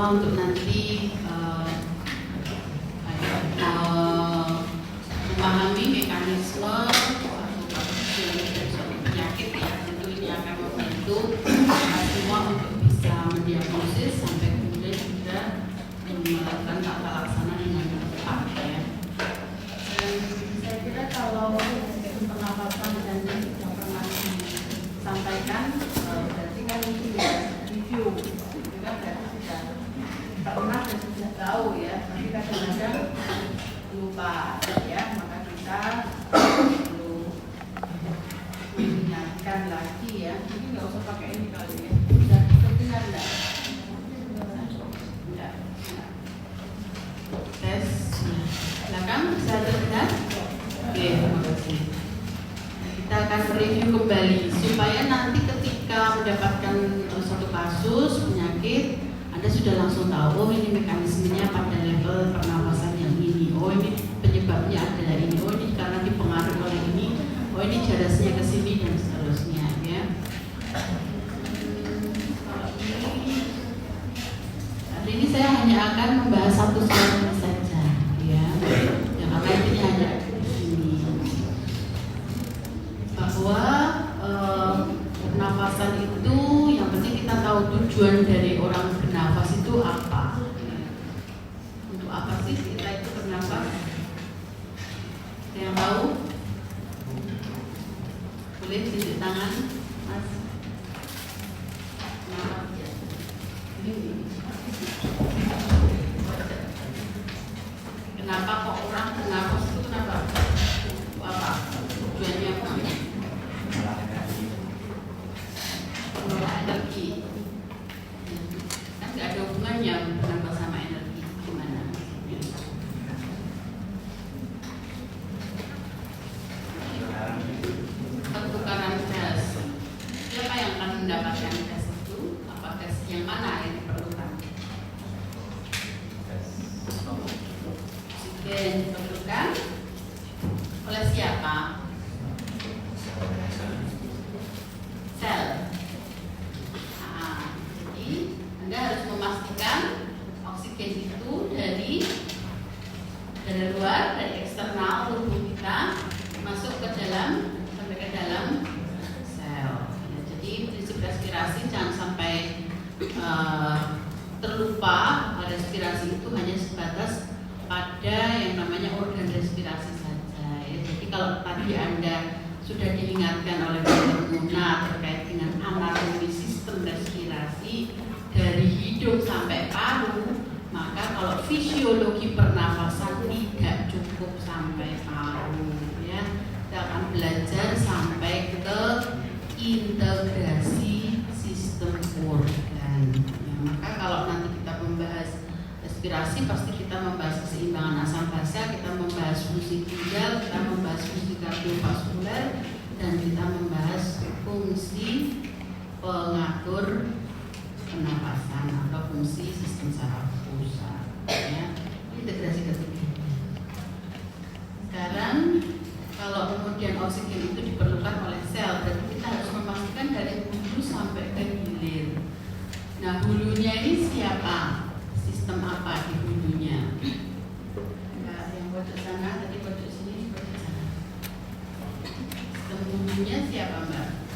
semua untuk nanti memahami mekanisme atau penyakit ya. Tentu ini akan membantu semua untuk bisa mendiagnosis sampai kemudian juga melakukan tata laksana dengan tepat ya. Dan saya kira kalau pengawasan dan yang pernah disampaikan berarti kan itu ya review juga sudah pernah dan sudah tahu ya, tapi kadang-kadang lupa ya, maka kita perlu mengingatkan lagi ya. Mungkin nggak usah pakai ini kali ya, sudah terdengar enggak? Enggak. Tes, silakan bisa terdengar? Oke, terima kasih. Kita akan review kembali supaya nanti ketika mendapatkan suatu kasus penyakit, Anda sudah langsung tahu, oh ini mekanismenya pada level pernapasan yang ini, oh ini penyebabnya adalah ini, oh ini karena dipengaruhi oleh ini, oh ini jarasnya ke sini dan seterusnya ya. Hari ini saya hanya akan membahas satu slide saja ya, yang karena ini hanya bahwa pernafasan itu yang penting kita tahu tujuan dari orang bernafas itu apa. Untuk apa sih kita itu bernafas? Ada yang tahu? Boleh tunjuk tangan, Mas. Kenapa kok orang bernafas itu kenapa? Apa? Tujuannya apa? Energi kan nggak ada hubungannya kenapa sama energi, gimana pertukaran gas. Siapa yang akan mendapatkan gas itu? Apa gas yang mana yang diperlukan? Oksigen diperlukan oleh siapa? Sel. Anda harus memastikan oksigen itu dari luar, dari eksternal tubuh kita masuk ke dalam sampai ke dalam sel. Ya, jadi prinsip respirasi jangan sampai terlupa. Respirasi itu hanya sebatas pada yang namanya organ respirasi saja. Ya, jadi kalau tadi Anda sudah diingatkan oleh Dr. Muna terkait dengan anatomi sistem respirasi dari hidung sampai paru, maka kalau fisiologi pernafasan tidak cukup sampai paru ya. Kita akan belajar sampai ke integrasi sistem organ ya. Maka kalau nanti kita membahas respirasi, pasti kita membahas keseimbangan asam basa, kita membahas fungsi ginjal, kita membahas fungsi kardiovaskuler, dan kita membahas fungsi pengatur pernapasan atau fungsi sistem saraf pusat ya. Integrasi ketiga. Sekarang kalau kemudian oksigen itu diperlukan oleh sel, berarti kita harus memastikan dari hulu sampai ke hilir. Nah, hulunya ini siapa? Sistem apa di hulunya? Enggak, yang pojok sana, tadi pojok sini, pojok sana. Sistem hulunya siapa, Mbak?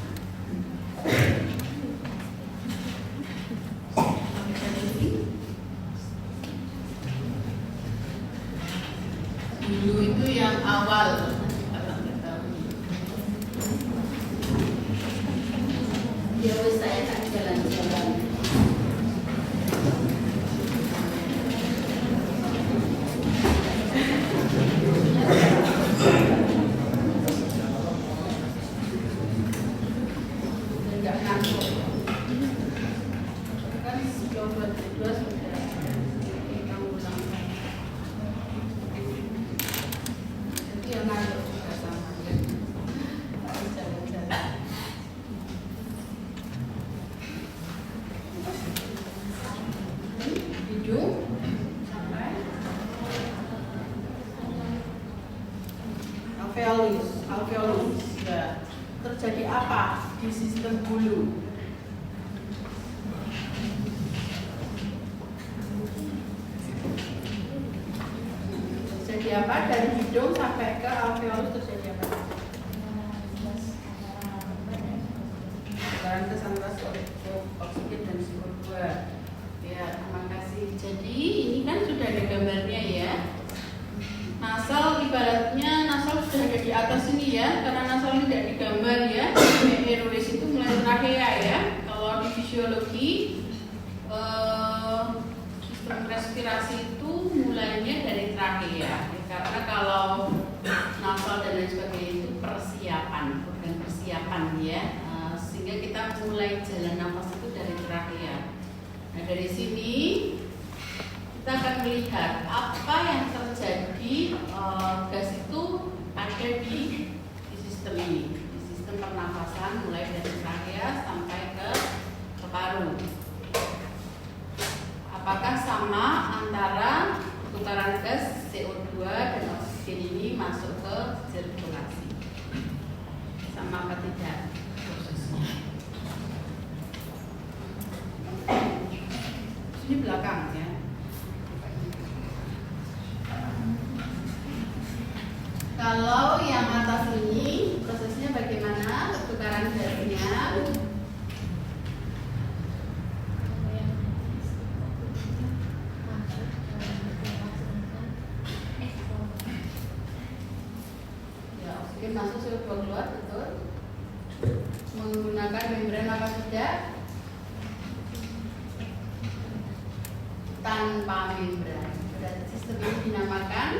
Hulu itu yang awal. Ya wes, saya tak jalan-jalan. Enggak ngantuk. Kan coba berdua sudah kamu ulang. Itu yang ngantuk juga sama. Jalan-jalan. Hidung sampai alveolus. Ya. Terjadi apa di sistem hulu? terjadi apa? Dari hidung sampai ke alveolus terjadi apa? Tukaran gas antara oksigen dan CO2. Ya, terima kasih. Jadi ini kan sudah ada gambarnya ya. Nasal ibaratnya nasal sudah ada di atas ini ya, karena nasal ini tidak digambar ya. Airways itu mulai trachea ya. Kalau di fisiologi sistem respirasi itu mulainya dari trachea ya, karena kalau nasal dan lain sebagainya itu persiapan, bukan persiapan ya. Sehingga kita mulai jalan nafas itu dari trachea. Nah dari sini kita akan melihat apa yang terjadi gas itu ada di sistem ini, di sistem pernafasan mulai dari trachea sampai ke paru. Apakah sama antara tukaran gas CO2 dan oksigen ini masuk ke sirkulasi? Sama apa tidak prosesnya? Ini belakang ya. Kalau yang atas ini prosesnya bagaimana pertukaran gasnya? Ya, oksigen masuk CO2 keluar, betul. Menggunakan membran apa tidak? Tanpa membran. Berarti sistem ini dinamakan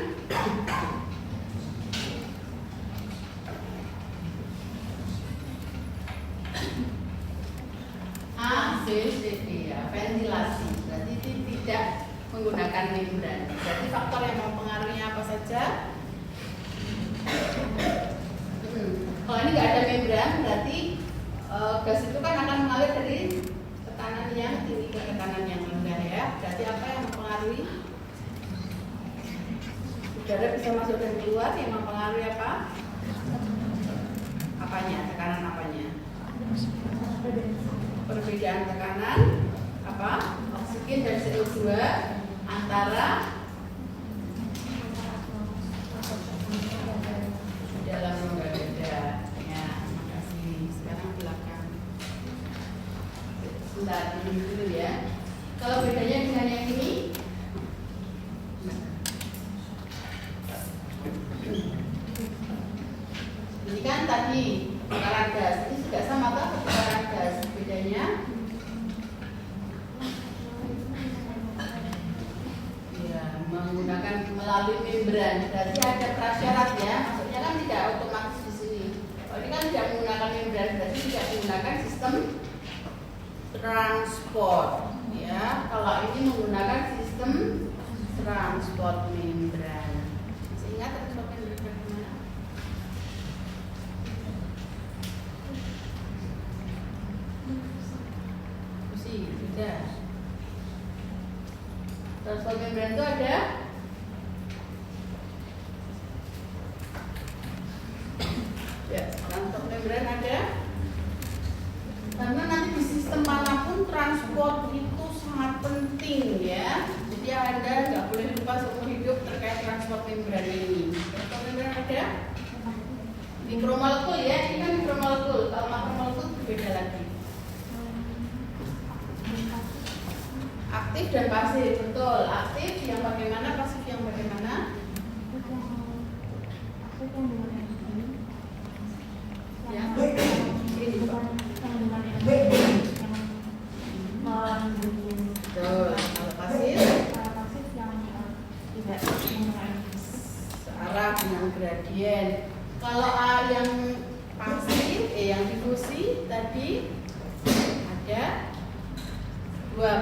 ABCD ya, ventilasi. Berarti tidak menggunakan membran. Berarti faktor yang mempengaruhi apa saja? Kalau ini nggak ada membran, berarti gas itu kan akan mengalir dari tekanan yang tinggi ke tekanan yang rendah ya. Berarti apa yang mempengaruhi? Udara bisa masuk dan keluar, yang mempengaruhi apa? Apanya? Tekanan apanya? Perbedaan tekanan apa? Oksigen dan CO2 antara dalam rongga dada. Ya, makasih. Sekarang belakang. Sebentar, ini dulu ya. Kalau bedanya dengan yang ini, ini kan tadi tukaran gas, ini juga sama kan tukaran gas. Bedanya ya, menggunakan melalui membran. Berarti ada prasyarat ya, maksudnya kan tidak otomatis di sini. Kalau ini kan tidak menggunakan membran, berarti tidak menggunakan sistem transport ya. Kalau ini menggunakan sistem transport membran. Masih ingat transport membran bagaimana? Sudah. Transport membran itu ada ya, transport membran ada karena nanti di sistem manapun transport itu sangat penting ya. Jadi Anda nggak boleh lupa seumur hidup terkait transport membran ini. Transport membran ada mikromolekul ya, ini kan mikromolekul. Kalau makromolekul berbeda lagi. Aktif dan pasif, betul. Aktif yang bagaimana, pasif yang bagaimana? Ya, ini Pak. Betul. Kalau pasif tidak searah dengan gradien. Kalau yang pasif, yang difusi tadi ada dua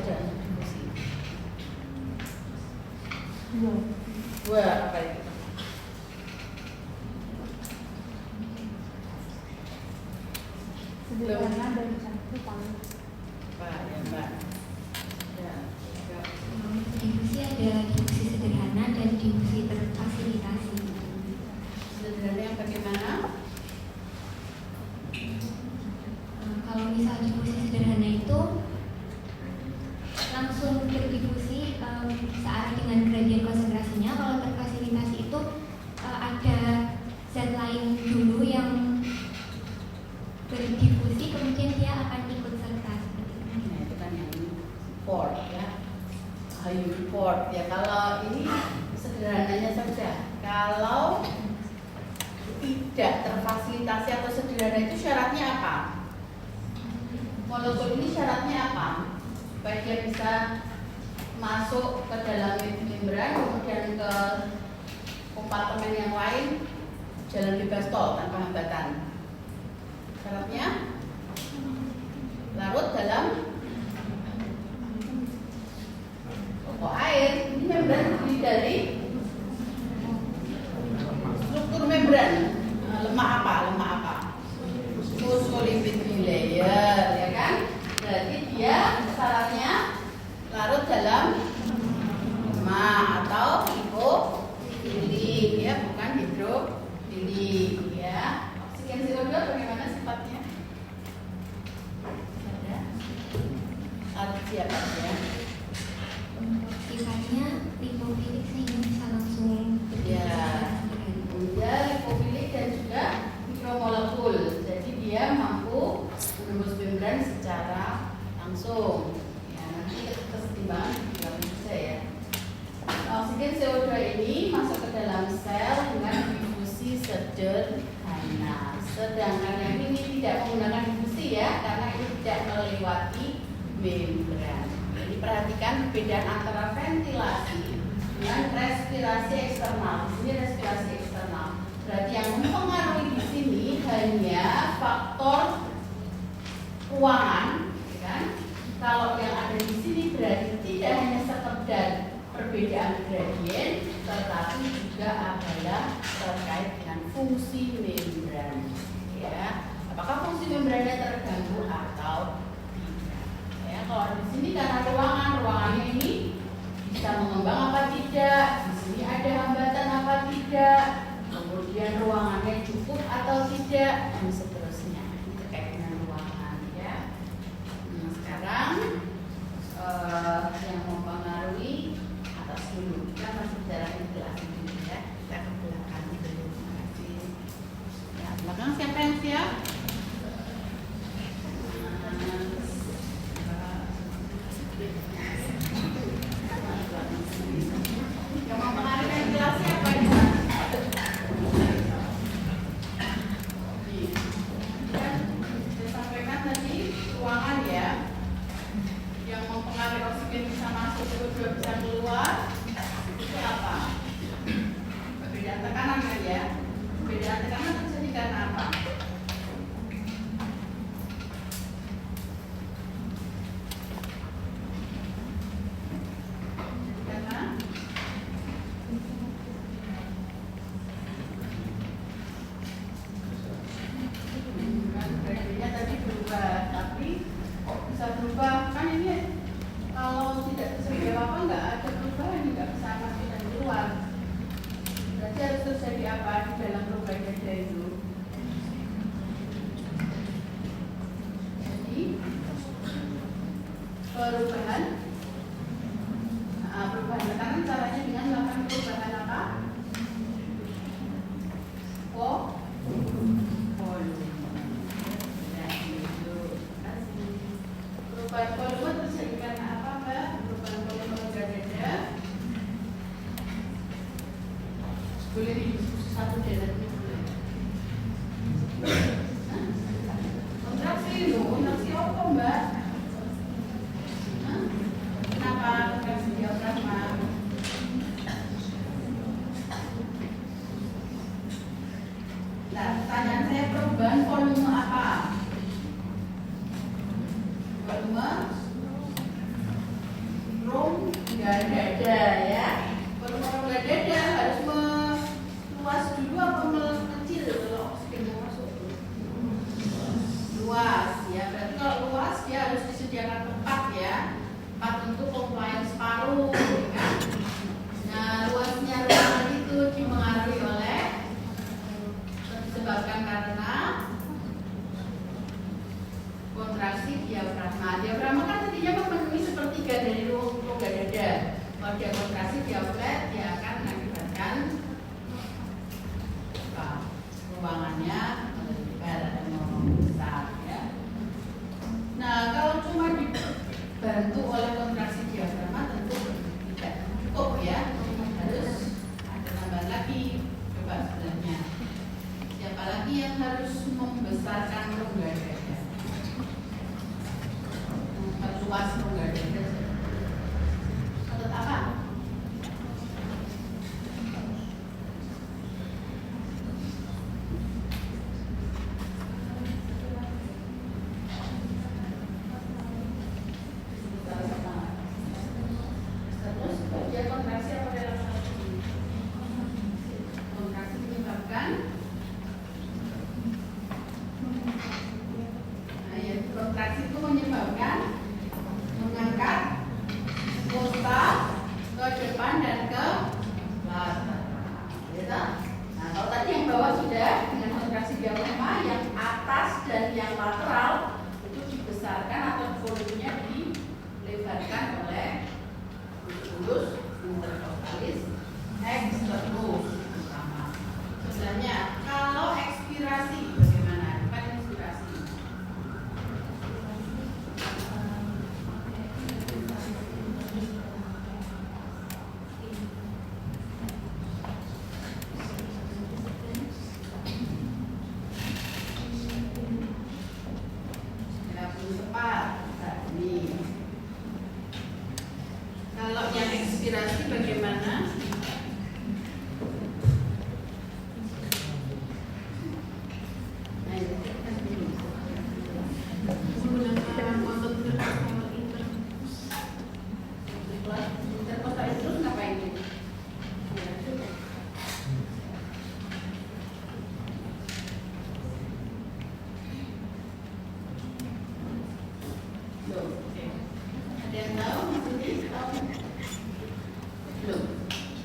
dan difusi. Dua apa itu? Sederhana dan campuran. Pak ya Mbak. Ya. Difusi ada difusi sederhana dan difusi terfasilitasi. Sederhana yang bagaimana? Kalau misal difusi sederhana itu langsung terdifusi searah dengan gradien konsentrasinya. Kalau port ya. HU port ya. Kalau ini sederhananya saja. Kalau tidak terfasilitasi atau sederhana itu syaratnya apa? Molekul ini syaratnya apa? Supaya dia bisa masuk ke dalam membran, kemudian ke kompartemen yang lain, jalan bebas tol tanpa hambatan. Syaratnya larut dalam pokok air. Ini membran terdiri dari struktur membran. Lemak apa? Phospholipid bilayer, ya kan? Berarti dia syaratnya larut dalam lemak atau lipofilik, ya, bukan hidrofilik, ya. Oksigen CO2 bagaimana sifatnya? Ada siapa ya? Sifatnya lipofilik sehingga bisa langsung Ya, dia lipofilik dan juga mikromolekul. Jadi dia mampu menembus membran secara langsung. Ya, nanti kesetimbangan juga bisa ya. Oksigen CO2 ini masuk ke dalam sel dengan difusi sederhana. Sedangkan yang ini tidak menggunakan difusi ya, karena ini tidak melewati membran. Jadi perhatikan perbedaan antara ventilasi dengan respirasi eksternal. Di sini respirasi eksternal. Berarti yang mempengaruhi di sini hanya faktor ruangan, ya kan? Kalau yang ada di sini berarti tidak hanya sekedar perbedaan gradien, tetapi juga adalah terkait dengan fungsi membran. Ya, apakah fungsi membrannya terganggu atau tidak? Ya, kalau di sini karena ruangannya ini bisa mengembang apa tidak? Di sini ada hambatan apa tidak? Kemudian ruangannya cukup atau tidak, dan seterusnya. Ini terkait dengan ruangan, ya. Nah, sekarang yang mempengaruhi atas dulu. Kita masih bicara ventilasi dulu ya. Kita ke belakang dulu. Terima kasih. Ya, belakang siapa yang siap? Yang mempengaruhi ventilasi apa ini? Saya sampaikan tadi ruangan ya, yang mempengaruhi oksigen bisa masuk, CO2 bisa keluar, itu apa? Perbedaan tekanan kan ya? Perbedaan tekanan terjadi karena apa? Karena gradernya tadi berubah, tapi kok bisa berubah? Kan ini kalau tidak tersedia apa nggak ada perubahan, nggak bisa masuk dan keluar. Berarti harus terjadi apa di dalam perubahan gradenya itu? Jadi perubahan tekanan caranya dengan melakukan perubahan apa? Perubahan volume terjadi karena apa, Mbak? Perubahan volume gradenya. Boleh didiskusi satu dan boleh. Kontraksi apa, Mbak? Kenapa kontraksi diafragma? Nah, pertanyaan saya, perubahan volume apa? Volume rum nggak ada ya. Volume rum nggak ada harus meluas dulu apa mengecil kalau oksigen masuk? Luas ya. Berarti kalau luas dia harus disediakan tempat ya. Tempat untuk compliance paru, ya kan? Nah, luasnya ruangan itu dipengaruhi oleh disebabkan karena kontraksi diafragma. Diafragma kan tadinya memenuhi sepertiga dari rongga dada. Kalau dia kontraksi diafragma, dia akan mengakibatkan ruangannya melebar dan membesar ya. Nah, kalau cuma dibantu oleh kontraksi inspirasi bagaimana? Menggunakan otot interkostal Interkostal terus ngapain nih? Loh, oke. Ada yang tahu maksudnya? Tahu? Belum.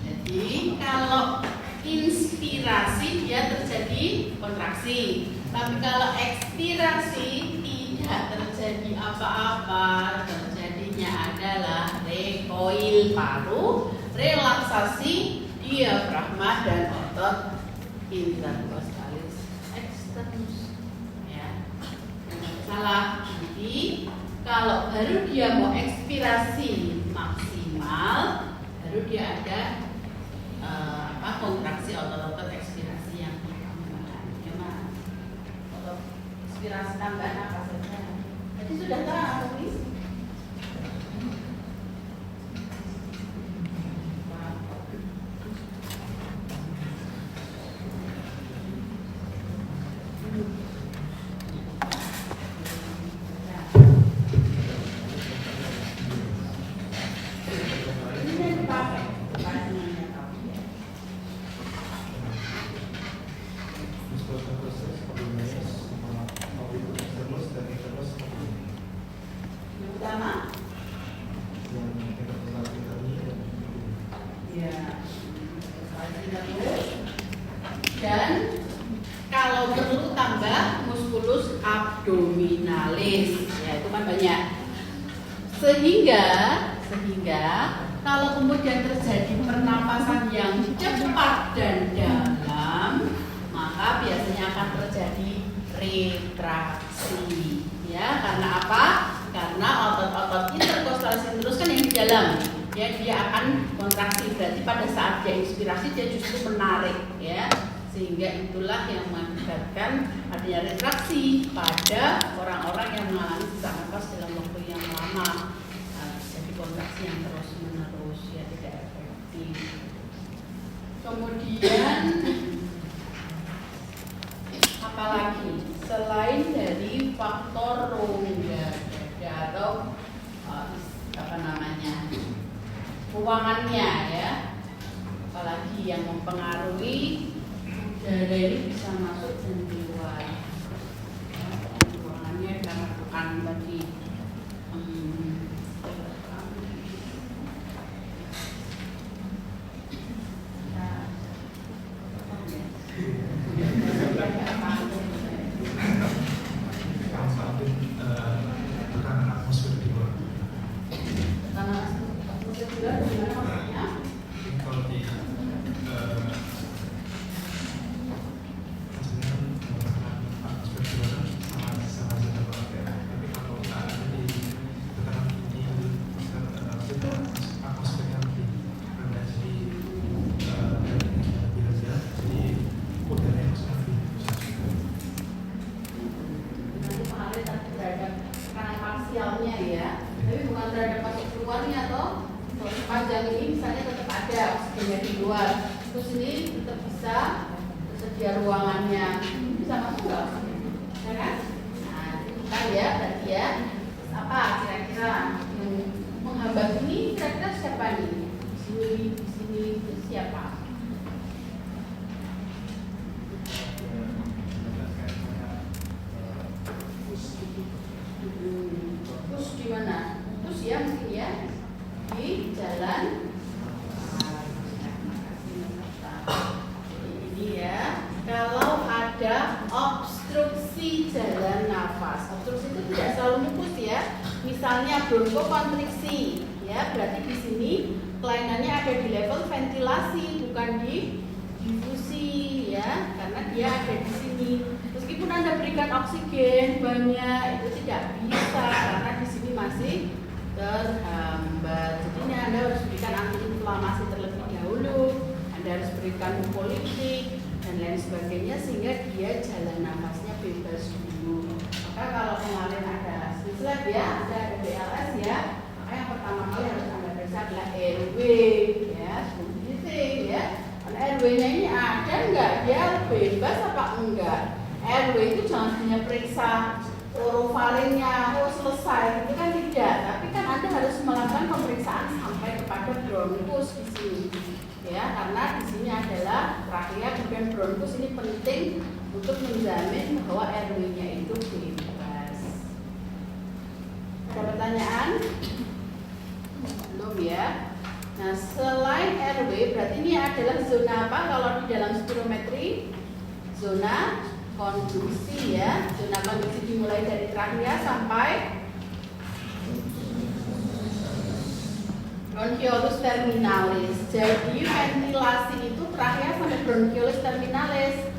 Jadi kalau inspirasi dia terjadi kontraksi, tapi kalau ekspirasi tidak terjadi apa-apa, terjadinya adalah recoil paru, relaksasi diafragma dan otot intercostalis externus. Ya, jangan salah. Jadi kalau baru dia mau ekspirasi maksimal, baru dia ada kontraksi otot-otot ekspirasi yang tambahan. Ya mas, otot ekspirasi tambahan apa saja? Jadi sudah tahu, Miss? Dan kalau perlu tambah musculus abdominalis, ya itu kan banyak. Sehingga kalau kemudian terjadi pernapasan yang cepat dan dalam, maka biasanya akan terjadi retraksi. Ya, karena apa? Karena otot-otot intercostalis terus kan yang di dalam, ya dia akan kontraksi. Berarti pada saat dia inspirasi dia justru menarik, ya. Sehingga itulah yang mengakibatkan adanya retraksi pada orang-orang yang mengalami sesak nafas dalam waktu yang lama. Jadi kontraksi yang terus menerus, ya tidak efektif. Kemudian apalagi selain dari faktor rongga dada atau ruangannya, ya, apalagi yang mempengaruhi udara ini bisa masuk dan keluar. Ruangannya karena bukan tadi tekanan atmosfer di luar. Kalau di atmosfer di luar sama saja berbeda. Tapi kalau kita ada di tekanan tinggi, atmosfer yang lebih rendah, jadi lebih rendah, jadi udara yang sangat lebih terhadap tekanan parsialnya, ya, tapi bukan terhadap masuk keluarnya. Atau sepanjang ini misalnya tetap ada oksigennya di luar, terus ini tetap bisa tersedia ruangannya, bisa masuk nggak oksigen, ya kan? Nah itu kan ya berarti ya. Terus apa kira-kira yang menghambat ini? Kira-kira siapa nih? Di sini itu siapa? Terus di mana? Terus ya mungkin ya di jalan. Ini ya, kalau ada obstruksi jalan nafas, obstruksi itu tidak selalu mukus ya. Misalnya bronkokonstriksi, ya berarti di sini kelainannya ada di level ventilasi, bukan di difusi, ya, karena dia ada di sini. Meskipun Anda berikan oksigen banyak, itu tidak bisa karena di sini masih terhambat. Jadi ini Anda harus berikan antiinflamasi terlebih dahulu, Anda harus berikan mukolytik dan lain sebagainya sehingga dia jalan nafasnya bebas dulu. Maka kalau kemarin ada Swiss Lab ya, ada BLS ya, maka yang pertama kali harus Anda periksa adalah RW ya, seperti ya. RW-nya ini ada nggak? Dia bebas apa enggak? RW itu jangan hanya periksa orofaringnya, oh selesai, itu kan tidak. Tapi kan Anda harus melakukan pemeriksaan sampai kepada bronkus di sini, ya, karena di sini adalah trachea kemudian bronkus ini penting untuk menjamin bahwa RW-nya itu bebas. Ada pertanyaan? Belum ya? Nah, selain RW, berarti ini adalah zona apa kalau di dalam spirometri? Zona konduksi ya. Zona konduksi dimulai dari trachea sampai bronchiolus terminalis. Jadi ventilasi itu trachea sampai bronchiolus terminalis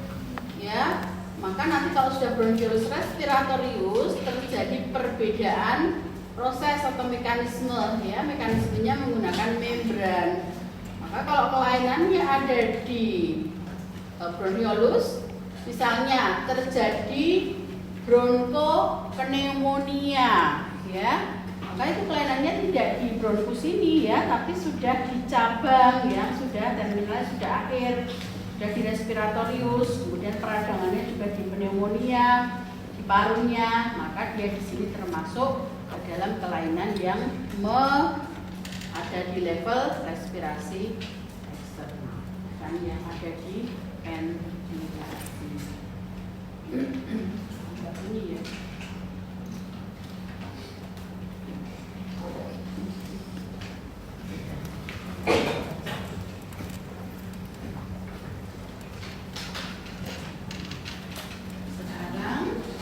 ya. Maka nanti kalau sudah bronchiolus respiratorius terjadi perbedaan proses atau mekanisme ya, mekanismenya menggunakan membran. Maka kalau kelainannya ada di bronchiolus, misalnya terjadi bronkopneumonia ya, maka itu kelainannya tidak di bronkus ini ya, tapi sudah di cabang ya, sudah terminal, sudah akhir, sudah di respiratorius, kemudian peradangannya juga di pneumonia, di parunya, maka dia di sini termasuk dalam kelainan yang ada di level respirasi eksternal, kan yang ada di ventilasi. Ini ya.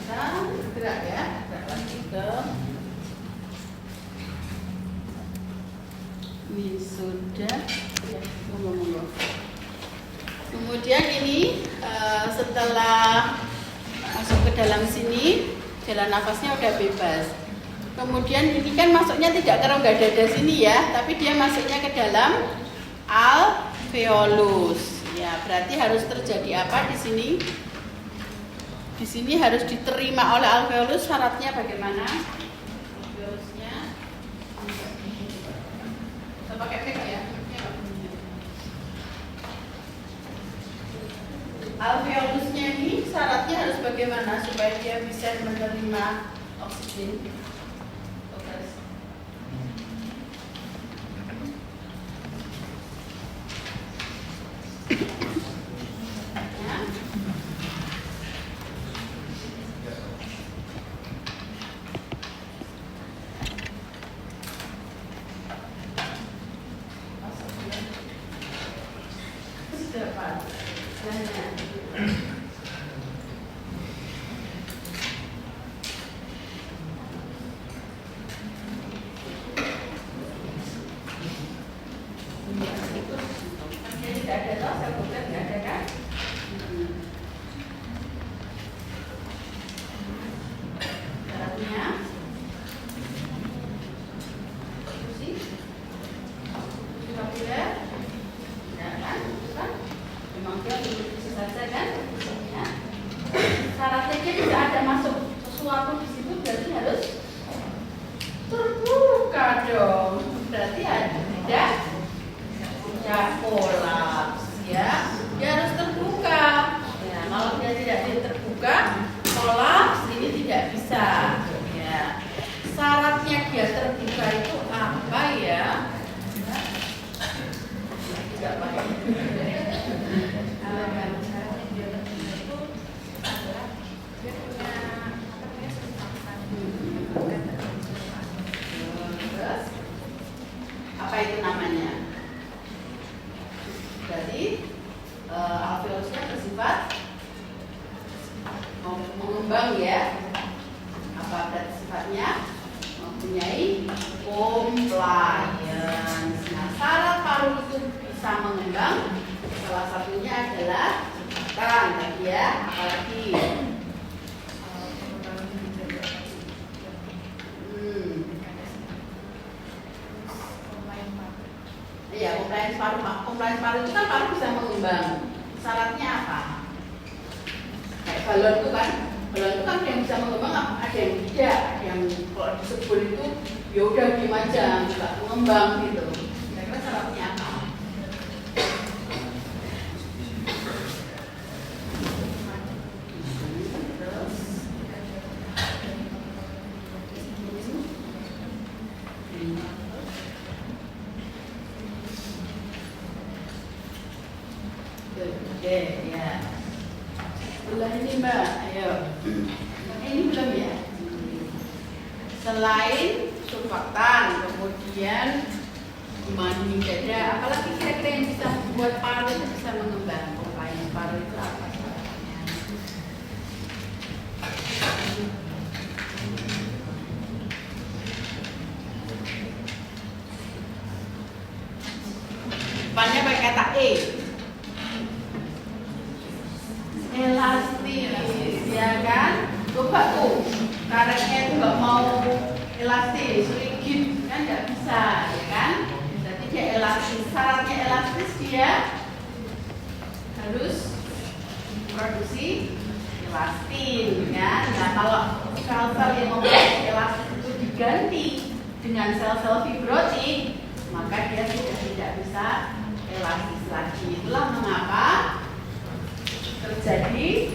Sekarang kita bergerak ya, bergerak lagi ke ini sudah ya, ngomong-ngomong. Kemudian ini setelah masuk ke dalam sini, jalan nafasnya udah bebas. Kemudian ini kan masuknya tidak ke rongga dada sini ya, tapi dia masuknya ke dalam alveolus. Ya, berarti harus terjadi apa di sini? Di sini harus diterima oleh alveolus. Syaratnya bagaimana? Alveolusnya pakai PK ya. Alveolusnya ini syaratnya harus bagaimana supaya dia bisa menerima oksigen? Komplain paru itu kan paru bisa mengembang. Syaratnya apa? Kayak balon itu kan ada yang bisa mengembang, ada yang tidak. Ada yang kalau disebut itu ya udah diem aja, nggak mengembang gitu. ya. Sebelah ini Mbak, ayo. Ini belum ya. Selain surfaktan, kemudian mani dada, apalagi kira-kira yang bisa membuat paru itu bisa mengembang. Komplain paru itu apa sebabnya? Depannya pakai kata E. Elastis, ya kan? Coba tuh, karetnya itu nggak mau elastis, rigid kan nggak bisa, ya kan? Jadi dia elastis. Syaratnya elastis dia harus produksi elastin, ya. Nah kalau sel-sel yang memproduksi elastis itu diganti dengan sel-sel fibrotik, maka dia sudah tidak bisa elastis lagi. Itulah mengapa terjadi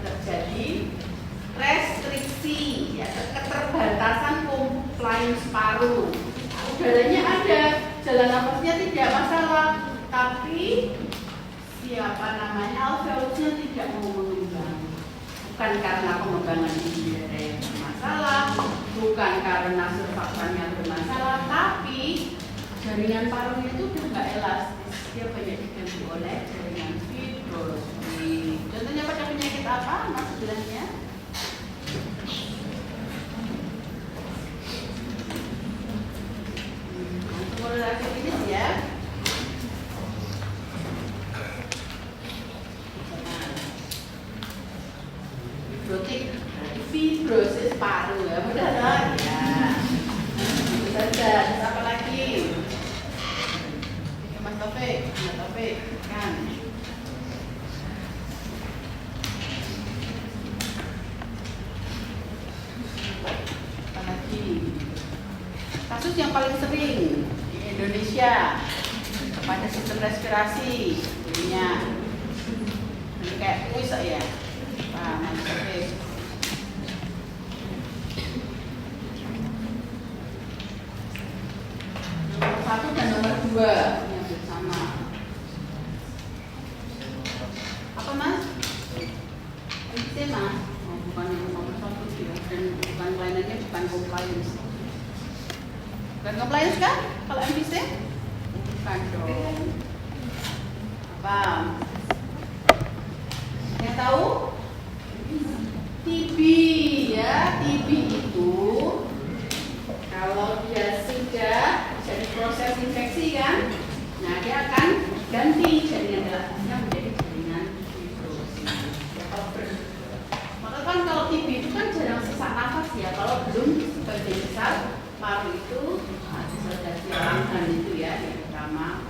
terjadi restriksi, ya, keterbatasan compliance paru. Udaranya ada, jalan nafasnya tidak masalah, tapi alveolusnya tidak mau mengembang. Bukan karena pengembangan ini ada yang bermasalah, bukan karena surfaktannya bermasalah, tapi jaringan parunya itu udah nggak elastis. Dia banyak diganti oleh jaringan fibrosis. Contohnya pada penyakit apa mas bilangnya? Korelasi klinis ya. Fibrosis paru ya, mudah kan? Ya. Itu saja. Terus apa lagi? Mas Taufik kan. Apa lagi? Kasus yang paling sering di Indonesia pada sistem respirasi, jadinya ini kayak kuis ya. Nah, Mas Taufik. Nomor 1 dan nomor 2 yang bersama. Apa mas? MPC mas? Oh, bukan yang nomor 1 ya. Dan bukan pelayanannya bukan compliance. Bukan compliance kan? Kalau MPC? Bukan dong. Apa? Yang tahu? TB ya, TB itu kalau dia sudah jadi proses infeksi kan, nah dia akan ganti jaringan elastisnya menjadi jaringan fibrosis. Ya, maka kan kalau TB itu kan jarang sesak nafas ya, kalau belum sebagian besar paru itu disodasi langgan itu ya yang pertama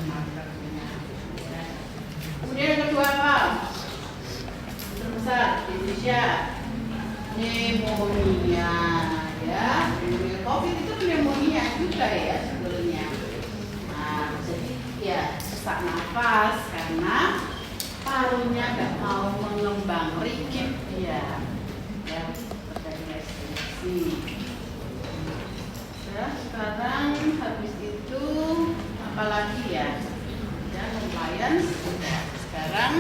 markernya. Kemudian yang kedua apa? Terbesar di Indonesia pneumonia ya, pneumonia COVID itu pneumonia juga ya sebetulnya. Nah, jadi ya sesak nafas karena parunya nggak mau mengembang, rigid dia, ya terjadi restriksi. Ya, sekarang habis itu apalagi ya? Ya compliance. Sekarang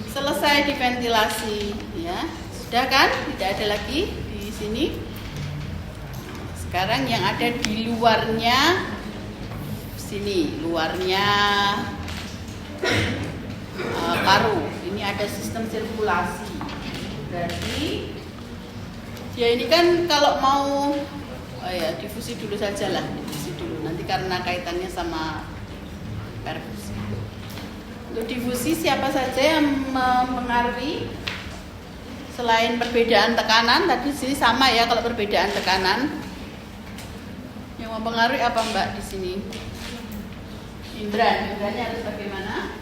selesai diventilasi, ya sudah kan? Tidak ada lagi di sini. Sekarang yang ada di luarnya, sini luarnya paru. Ini ada sistem sirkulasi. Berarti ya ini kan kalau mau difusi dulu saja lah, difusi dulu. Nanti karena kaitannya sama perfusi. Untuk difusi siapa saja yang mempengaruhi? Selain perbedaan tekanan, tadi sini sama ya kalau perbedaan tekanan. Yang mempengaruhi apa Mbak di sini? Indranya harus bagaimana?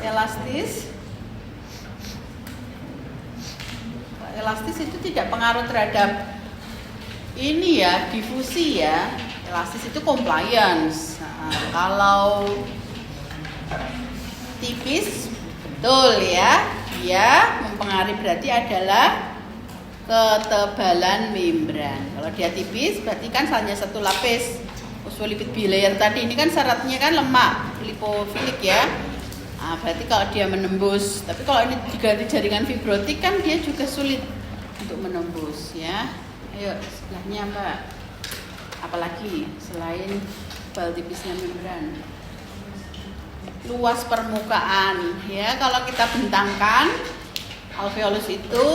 Elastis. elastis itu tidak pengaruh terhadap ini ya, difusi ya. Elastis itu compliance. Nah, kalau tipis, betul ya, dia mempengaruhi berarti adalah ketebalan membran. Kalau dia tipis berarti kan hanya satu lapis fosfolipid bilayer tadi. Ini kan syaratnya kan lemak lipofilik ya. Nah, berarti kalau dia menembus, tapi kalau ini diganti jaringan fibrotik kan dia juga sulit untuk menembus ya. Ayo sebelahnya Mbak. Apalagi selain tebal tipisnya membran. Luas permukaan ya, kalau kita bentangkan alveolus itu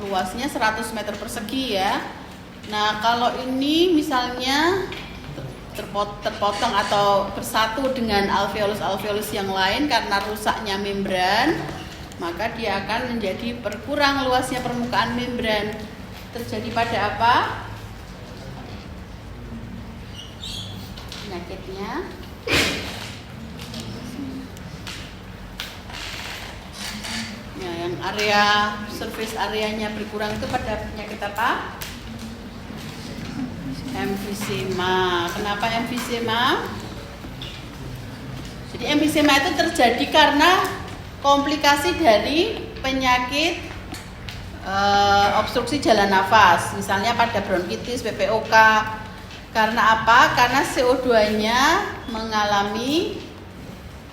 luasnya 100 meter persegi ya. Nah kalau ini misalnya terpotong atau bersatu dengan alveolus yang lain karena rusaknya membran, maka dia akan menjadi berkurang luasnya permukaan membran. Terjadi pada apa? Penyakitnya ya, yang area surface areanya berkurang itu pada penyakit apa? Emfisema. Kenapa emfisema? Jadi emfisema itu terjadi karena komplikasi dari penyakit obstruksi jalan nafas, misalnya pada bronkitis, PPOK. Karena apa? Karena CO2-nya mengalami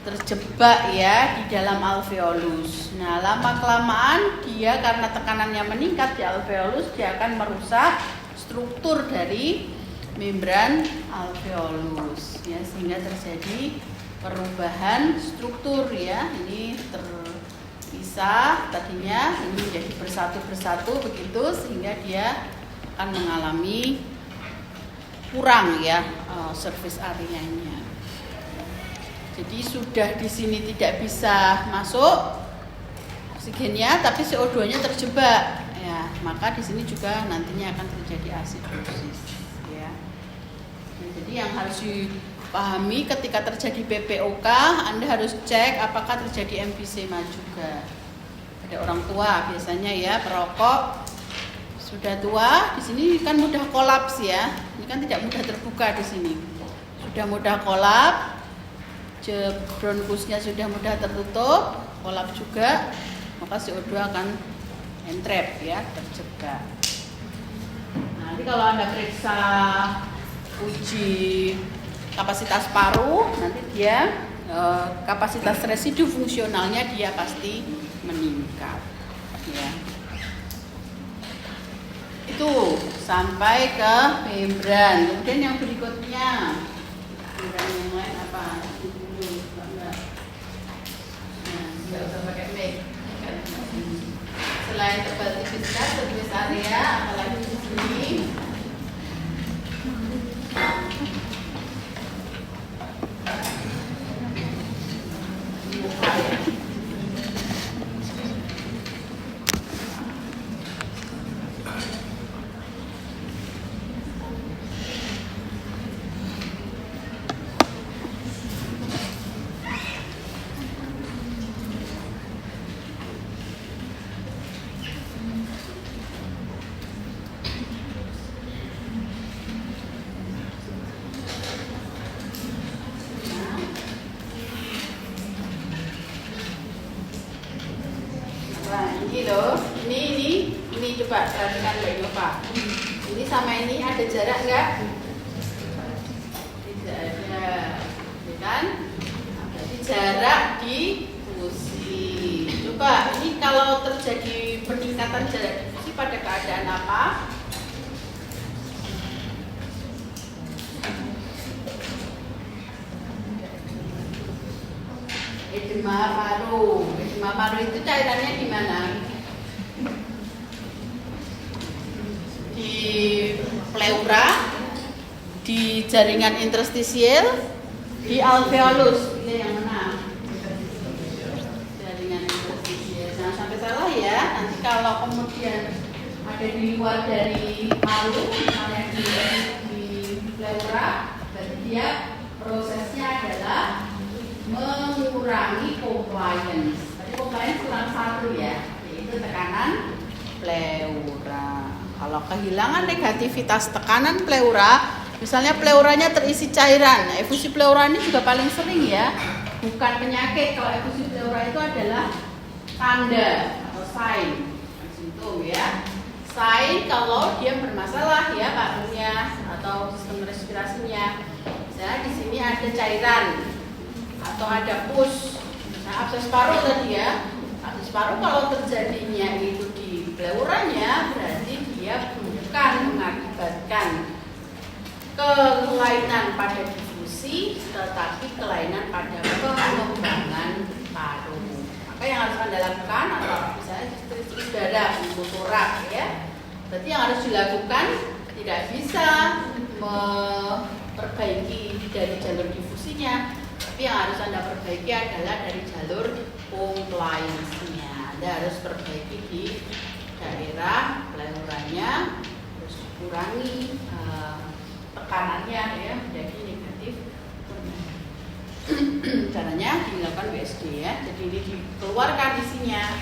terjebak ya di dalam alveolus. Nah, lama-kelamaan dia karena tekanannya meningkat di alveolus, dia akan merusak struktur dari membran alveolus ya, sehingga terjadi perubahan struktur ya. Ini terpisah tadinya, ini menjadi bersatu begitu, sehingga dia akan mengalami kurang ya surface areanya. Jadi sudah di sini tidak bisa masuk oksigennya, tapi CO2-nya terjebak ya, maka di sini juga nantinya akan terjadi asidosis ya. Nah, jadi yang harus dipahami ketika terjadi PPOK, Anda harus cek apakah terjadi emfisema juga. Ada orang tua biasanya ya, perokok sudah tua, di sini kan mudah kolaps ya. Ini kan tidak mudah terbuka di sini. Sudah mudah kolaps, bronkusnya sudah mudah tertutup, kolaps juga, maka CO2 akan entrap ya, terjebak. Nanti kalau Anda periksa uji kapasitas paru, nanti dia kapasitas residu fungsionalnya dia pasti meningkat ya. Itu sampai ke membran. Kemudian yang berikutnya, membran yang lain apa? Nggak usah pakai mic. Selain tebal tipisnya, surface area, apalagi di sini. Ini loh, ini coba perhatikan Mbak Nova. Ini sama ini ada jarak enggak? Tidak ada, ya kan? Berarti jarak difusi. Coba ini kalau terjadi peningkatan jarak difusi pada keadaan apa? Edema paru. Edema paru itu cairannya di mana? Di pleura, di jaringan interstisial, di alveolus. Pilih yang mana? Jaringan interstisial. Jangan sampai salah ya. Nanti kalau kemudian ada di luar dari paru, misalnya di pleura, berarti dia prosesnya adalah mengurangi compliance. Tadi compliance kurang satu ya, yaitu tekanan pleura. Kalau kehilangan negativitas tekanan pleura, misalnya pleuranya terisi cairan, nah, efusi pleura ini juga paling sering ya, bukan penyakit. Kalau efusi pleura itu adalah tanda atau sign, simptom ya. Sign kalau dia bermasalah ya parunya atau sistem respirasinya. Misalnya di sini ada cairan atau ada pus, nah abses paru tadi ya. Abses paru kalau terjadinya itu di pleuranya berarti dia bukan mengakibatkan kelainan pada difusi, tetapi kelainan pada pengembangan paru. Maka yang harus Anda lakukan atau misalnya istri darah, pneumotorak ya. Berarti yang harus dilakukan tidak bisa memperbaiki dari jalur difusinya, tapi yang harus Anda perbaiki adalah dari jalur compliance-nya. Anda harus perbaiki di daerah pleuranya, terus kurangi tekanannya ya menjadi negatif. Caranya dilakukan WSD ya. Jadi ini dikeluarkan isinya,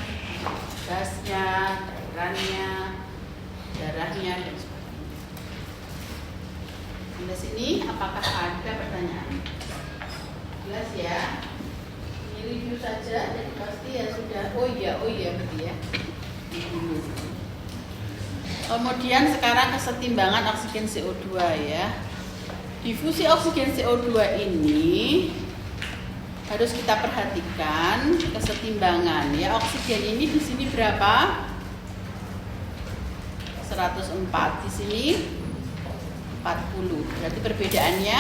gasnya, cairannya, darahnya dan sebagainya. Sampai sini apakah ada pertanyaan? Jelas ya. Ini review saja, jadi pasti ya sudah. Oh iya berarti ya. Kemudian sekarang kesetimbangan oksigen CO2 ya. Difusi oksigen CO2 ini harus kita perhatikan kesetimbangan ya. Oksigen ini di sini berapa? 104, di sini 40. Berarti perbedaannya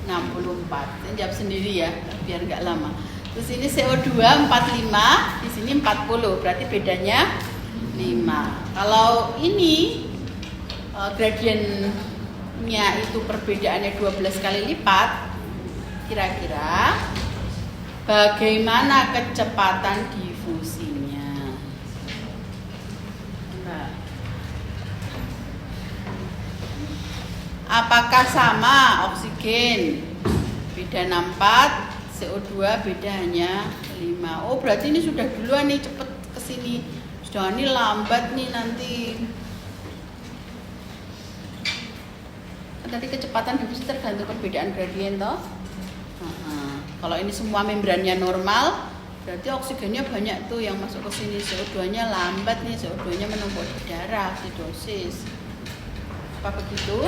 64. Saya jawab sendiri ya, biar nggak lama. Terus ini CO2 45, di sini 40. Berarti bedanya 5. Kalau ini gradiennya itu perbedaannya 12 kali lipat, kira-kira bagaimana kecepatan difusinya? Nah, apakah sama oksigen beda 64, CO2 beda hanya 5? Oh berarti ini sudah duluan nih, cepet kesini. Sudah ini lambat nih nanti. Tadi kecepatan difusi tergantung perbedaan gradien toh. Kalau ini semua membrannya normal, berarti oksigennya banyak tuh yang masuk ke sini. CO2-nya lambat nih, CO2-nya menumpuk di darah, acidosis. Apa begitu?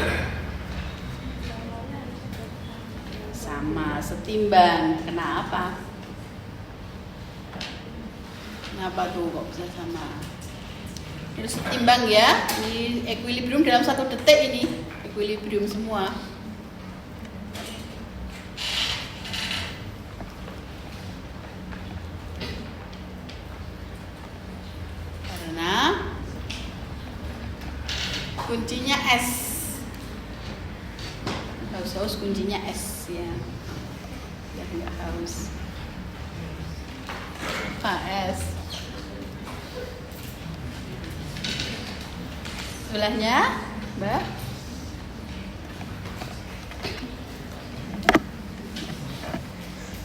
Sama, setimbang. Kenapa? Kenapa tuh kok bisa sama? Ini setimbang ya. Ini equilibrium dalam 1 detik ini. Equilibrium semua. Karena kuncinya S. Haus kuncinya S ya. Ya enggak haus. S. Sebelahnya, Mbak.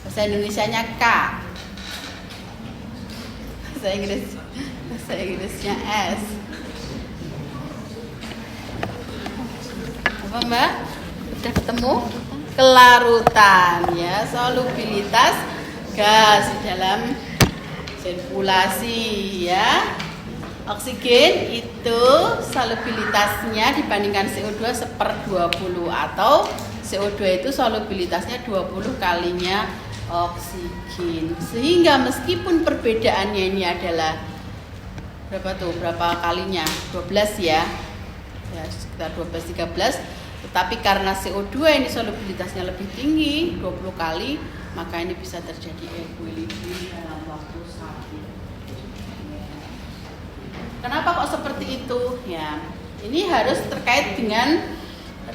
Bahasa Indonesianya K. Bahasa Inggrisnya S. Apa Mbak? Udah ketemu? Kelarutan ya, solubilitas gas di dalam sirkulasi ya. Oksigen itu solubilitasnya dibandingkan CO2 1/20 atau CO2 itu solubilitasnya 20 kalinya oksigen. Sehingga meskipun perbedaannya ini adalah berapa kalinya? 12 ya. Ya sekitar 12-13, tetapi karena CO2 ini solubilitasnya lebih tinggi 20 kali, maka ini bisa terjadi equilibrium dalam waktu sakit. Kenapa kok seperti itu? Ya, ini harus terkait dengan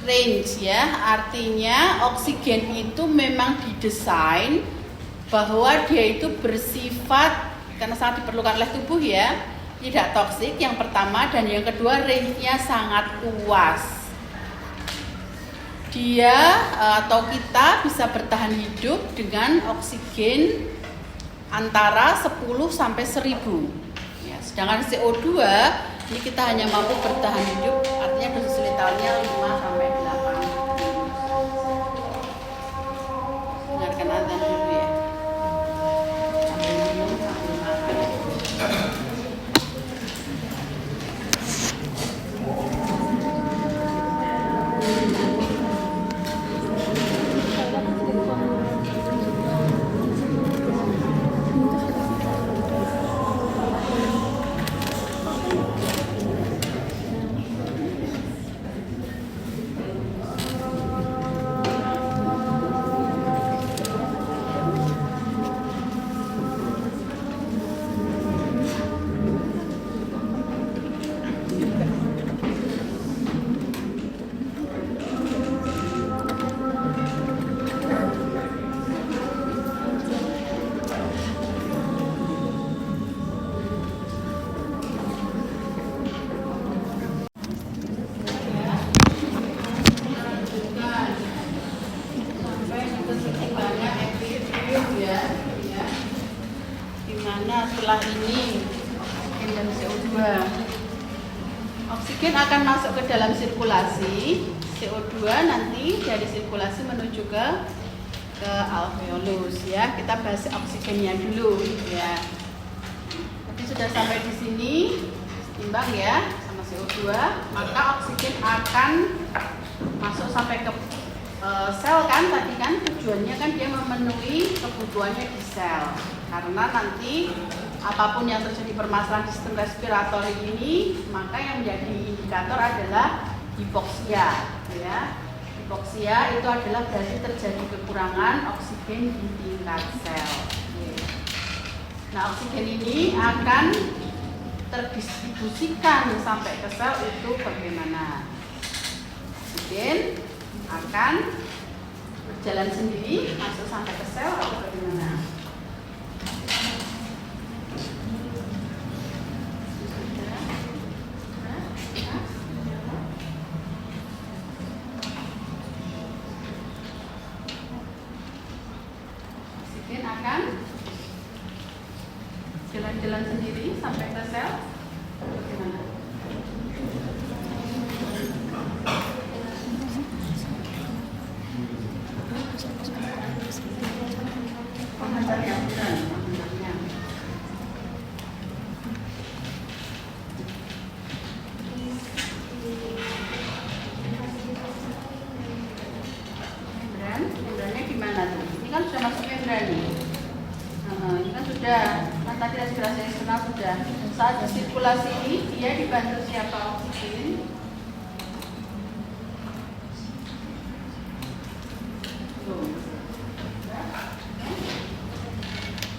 range ya. Artinya oksigen itu memang didesain bahwa dia itu bersifat, karena sangat diperlukan oleh tubuh ya, tidak toksik yang pertama, dan yang kedua range-nya sangat luas. Dia atau kita bisa bertahan hidup dengan oksigen antara 10 sampai 1000. Ya, Sedangkan CO2 ini kita hanya mampu bertahan hidup, artinya dosis letalnya 5 sampai 8. Dengarkan azan dulu ya. Sambil minum, sambil makan. Dimana setelah ini oksigen dan CO2, oksigen akan masuk ke dalam sirkulasi, CO2 nanti dari sirkulasi menuju ke alveolus ya. Kita bahas oksigennya dulu ya. Tapi sudah sampai di sini timbang ya sama CO2, maka oksigen akan masuk sampai ke sel kan, tadi kan tujuannya kan dia memenuhi kebutuhannya di sel. Karena nanti apapun yang terjadi permasalahan di sistem respiratori ini, maka yang menjadi indikator adalah hipoksia ya. Hipoksia itu adalah berarti terjadi kekurangan oksigen di tingkat sel. Nah, oksigen ini akan terdistribusikan sampai ke sel itu bagaimana? Oksigen akan berjalan sendiri masuk sampai ke sel atau bagaimana? Oksigen akan jalan-jalan sendiri sampai ke sel bagaimana? Membrannya gimana tuh? Ini kan sudah masuk membran nih. Ini kan sudah, kan tadi respirasi eksternal sudah. Saat sirkulasi ini dia dibantu siapa oksigen?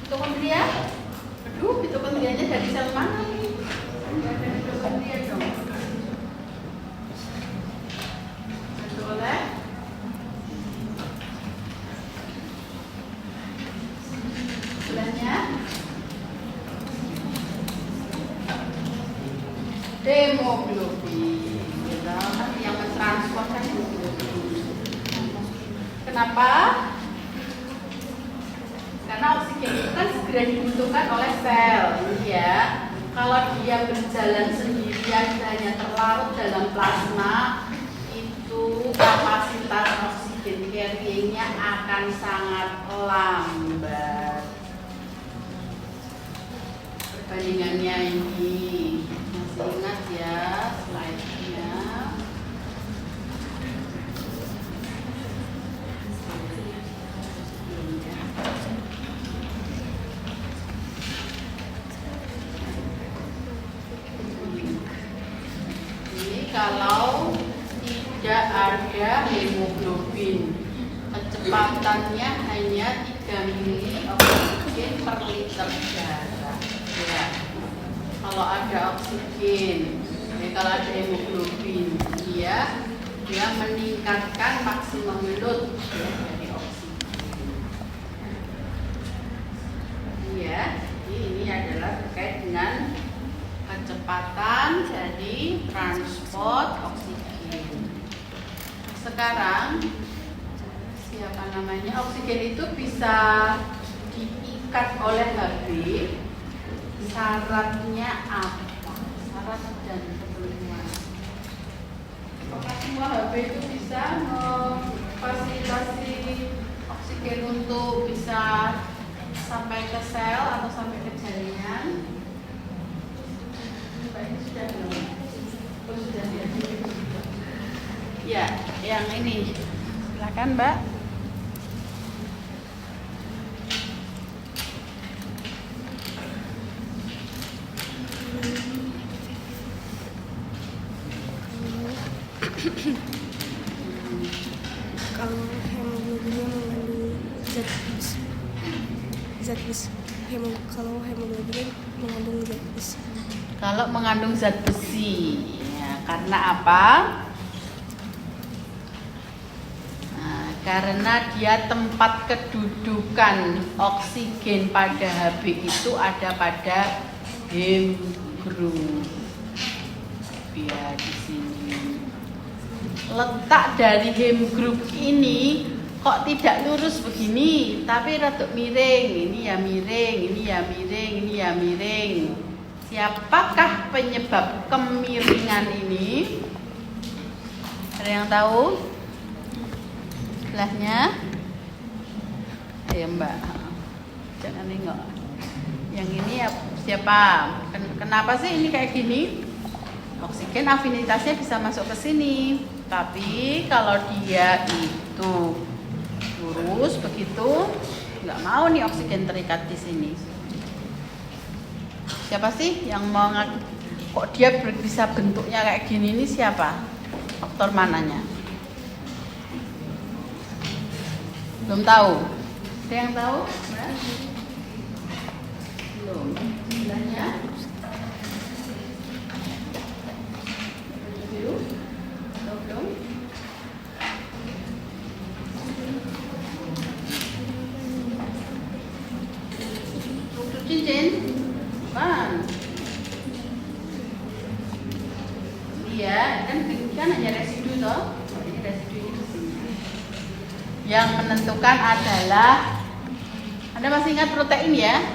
Mitokondria? Aduh, mitokondrianya dari sel mana nih? Tidak ada mitokondria dong. Boleh? Sebelahnya hemoglobin. Kan yang mentransport kan hemoglobin. Kenapa? Karena oksigen itu kan segera dibutuhkan oleh sel, ya. Kalau dia berjalan sendirian hanya terlarut dalam plasma, itu kapasitas oksigen carrying-nya akan sangat lambat. Perbandingannya ini masih ingat ya slide-nya. Kalau tidak ada hemoglobin, kecepatannya hanya 3 mili oksigen per liter darah. Ya. Kalau ada oksigen, kalau ada hemoglobin, dia meningkatkan maksimum load ya, dari oksigen. Ya, jadi ini adalah terkait dengan kecepatan dari transport oksigen. Sekarang siapa namanya? Oksigen itu bisa diikat oleh Hb, Syaratnya apa? Syarat dan ketentuan. Apakah semua HB itu bisa memfasilitasi oksigen untuk bisa sampai ke sel atau sampai ke jaringan? Mbak ini sudah belum? Oh, sudah ya. Ya, yang ini. Silakan, Mbak. Kalau hemoglobinnya mengandung zat besi, kalau hemoglobin mengandung zat besi. Kalau mengandung zat besi, ya, karena apa? Nah, karena dia tempat kedudukan oksigen pada HB itu ada pada heme group. Ya, di sini. Letak dari heme group ini kok tidak lurus begini, tapi rada miring. Ini ya miring, ini ya miring, ini ya miring. Siapakah penyebab kemiringan ini? Ada yang tahu? Sebelahnya? Ayo Mbak, jangan nengok. Yang ini ya siapa? Kenapa sih ini kayak gini? Oksigen afinitasnya bisa masuk ke sini, tapi kalau dia itu lurus begitu, nggak mau nih oksigen terikat di sini. Siapa sih yang mau kok dia bisa bentuknya kayak gini? Ini siapa? Faktor mananya? Belum tahu. Ada yang tahu? Belum. Sebelahnya? Belum. Struktur cincin? Bang. Iya, kan hanya residu toh. Ini residu ini di sini. Yang menentukan adalah, Anda masih ingat protein ya?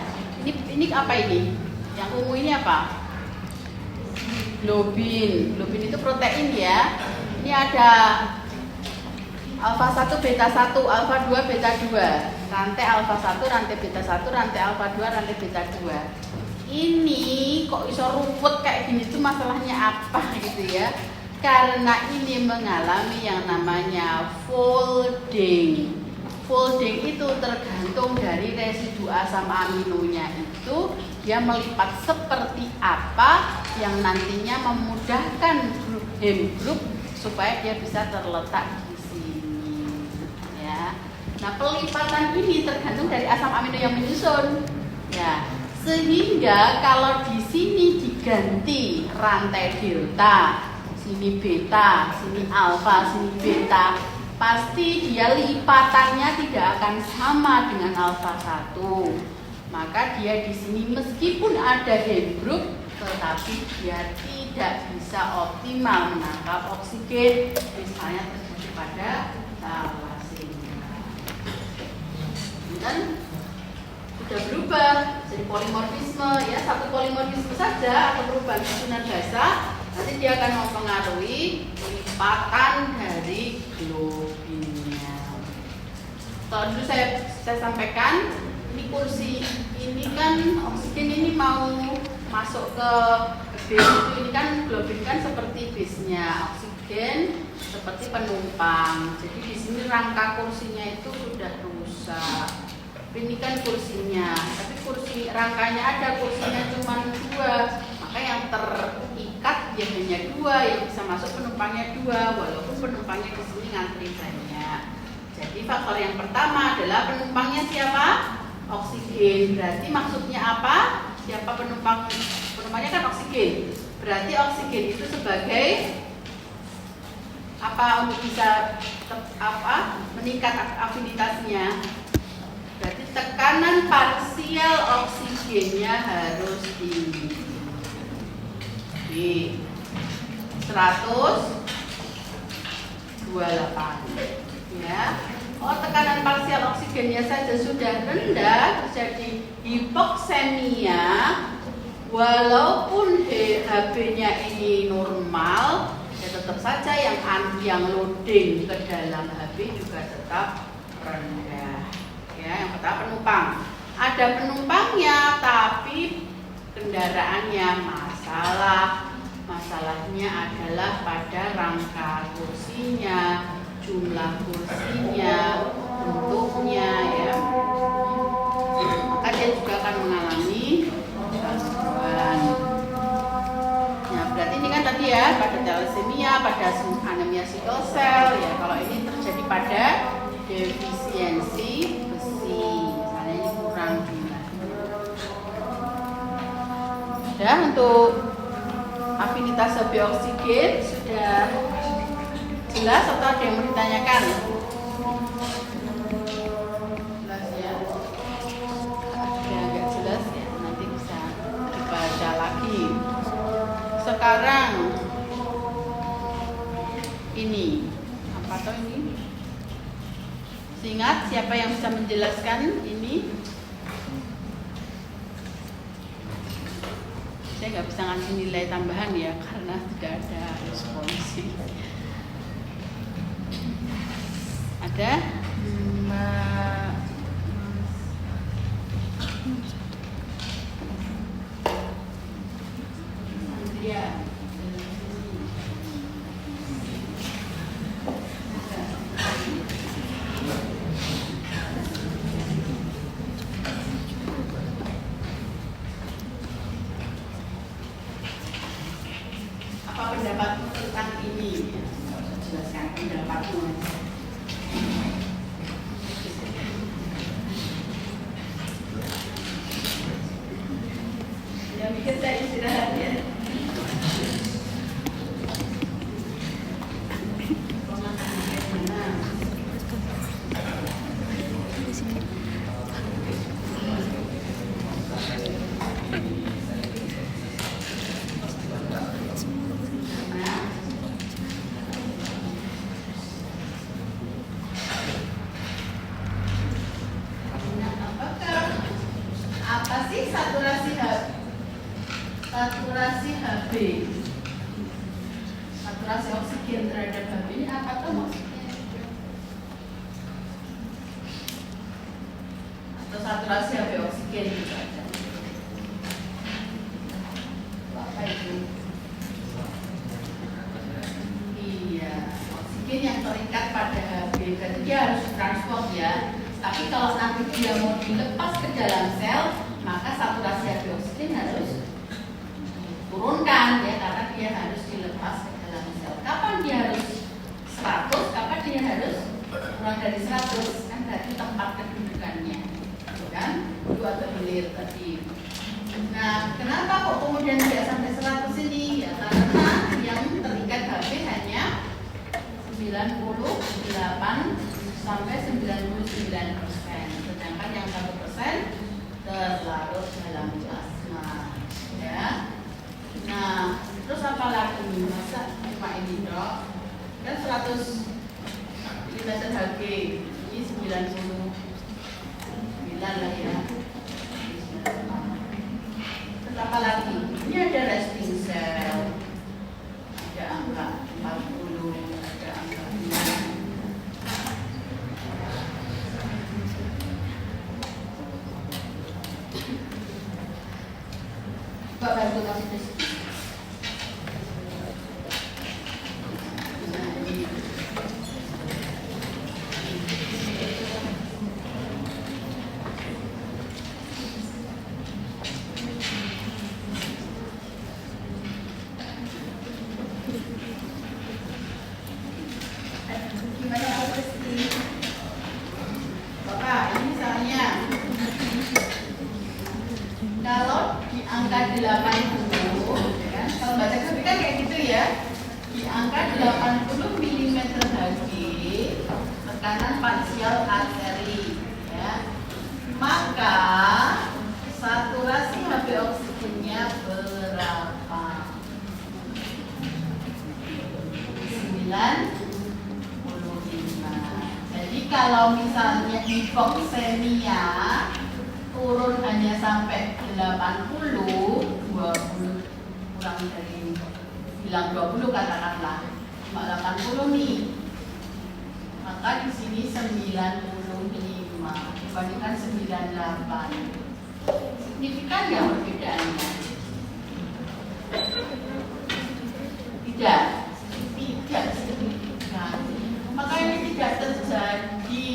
Ini apa ini? Yang ungu ini apa? Globin. Globin itu protein ya. Ini ada alfa 1, beta 1, alfa 2, beta 2. Rantai alfa 1, rantai beta 1, rantai alfa 2, rantai beta 2. Ini kok bisa ruwet kayak gini, itu masalahnya apa gitu ya? Karena ini mengalami yang namanya folding. Folding itu tergantung dari residu asam aminonya itu dia melipat seperti apa yang nantinya memudahkan heme group supaya dia bisa terletak di sini ya. Nah, pelipatan ini tergantung dari asam amino yang menyusun ya. Sehingga kalau di sini diganti rantai delta, sini beta, sini alfa, sini beta, pasti dia lipatannya tidak akan sama dengan alfa 1. Maka dia di sini meskipun ada heme group, tetapi dia tidak bisa optimal menangkap oksigen, misalnya terjadi pada thalassemia. Dan sudah berubah jadi polimorfisme ya, satu polimorfisme saja atau perubahan susunan basa nanti dia akan mempengaruhi lipatan dari globinnya. Kalau dulu saya sampaikan, ini kursi ini kan oksigen ini mau masuk ke bis itu, ini kan globin kan seperti bisnya, oksigen seperti penumpang. Jadi di sini rangka kursinya itu sudah rusak. Ini kan kursinya, tapi kursi rangkanya ada, kursinya cuma 2, maka yang terikat ya hanya 2, yang bisa masuk penumpangnya 2, walaupun penumpangnya di sini ngantri banyak. Jadi faktor yang pertama adalah penumpangnya siapa? Oksigen. Berarti maksudnya apa? Siapa penumpang? Penumpangnya kan oksigen. Berarti oksigen itu sebagai apa untuk bisa meningkat afinitasnya? Berarti tekanan parsial oksigennya harus tinggi. Di 128 ya. Oh, tekanan parsial oksigennya saja sudah rendah, terjadi hipoksemia, Walaupun HB-nya ini normal, ya tetap saja yang loading ke dalam HB juga tetap rendah. Ya, yang pertama penumpang. Ada penumpangnya tapi kendaraannya masalah. Masalahnya adalah pada rangka kursinya, jumlah kursinya, bentuknya ya. Maka dia juga akan mengalami gangguan. Ya, berarti ini kan tadi ya pada thalassemia, pada anemia sickle cell ya. Kalau ini terjadi pada defisiensi besi, misalnya ini kurang jumlahnya. Ya, untuk afinitas HB oksigen sudah jelas atau ada yang mau ditanyakan? Jelas ya? Ada agak jelas ya, nanti bisa dibaca lagi. Sekarang ini apa toh ini? Ingat siapa yang bisa menjelaskan ini? Saya nggak bisa ngasih nilai tambahan ya karena tidak ada responsi. Ada? Mbak Andrea. Apa pendapatmu tentang ini? Saya jelaskan pendapatmu. Ya mikir saya istirahat ya. Apa sih saturasi HB? Saturasi oksigen terhadap HB ini apa tuh maksudnya? Atau saturasi HB oksigen itu ada? Apa itu? Iya, oksigen yang terikat pada HB berarti dia harus transport ya. Tapi kalau nanti dia mau dilepas ke dalam sel, maka saturasi HB oksigen harus turunkan ya, karena dia harus dilepas ke dalam sel. Kapan dia harus 100, kapan dia harus kurang dari 100, kan berarti tempat kedudukannya, kan? 2 atau hilir tadi. Nah, kenapa kok kemudian tidak sampai 100 ini? Ya karena yang terikat HB hanya 98 sampai 99%, sedangkan yang 1% terlarut dalam plasma ya. Nah, terus apa lagi? Masa cuma ini dok? Kan 100 mm Hg, ini 99 lah ya. Terus apa lagi? Ini ada resting cell, ada angka 40, ada angka 5. Pak bantu kasih deskripsi. Gimana deskripsi? Bapak, ini misalnya kalau di angka 80 ya kan? Kalau baca grafik kan kayak gitu ya. Di angka 80 mm Hg tekanan parsial arteri ya. Maka saturasi HB oksigennya berapa? 95. Jadi kalau misalnya hipoksemia turun hanya sampai 80, 20 kurang dari bilang 20 katakanlah, cuma 80 nih. Maka di sini 95 dibandingkan 98. Signifikan ya perbedaannya? Tidak signifikan. Maka ini tidak terjadi.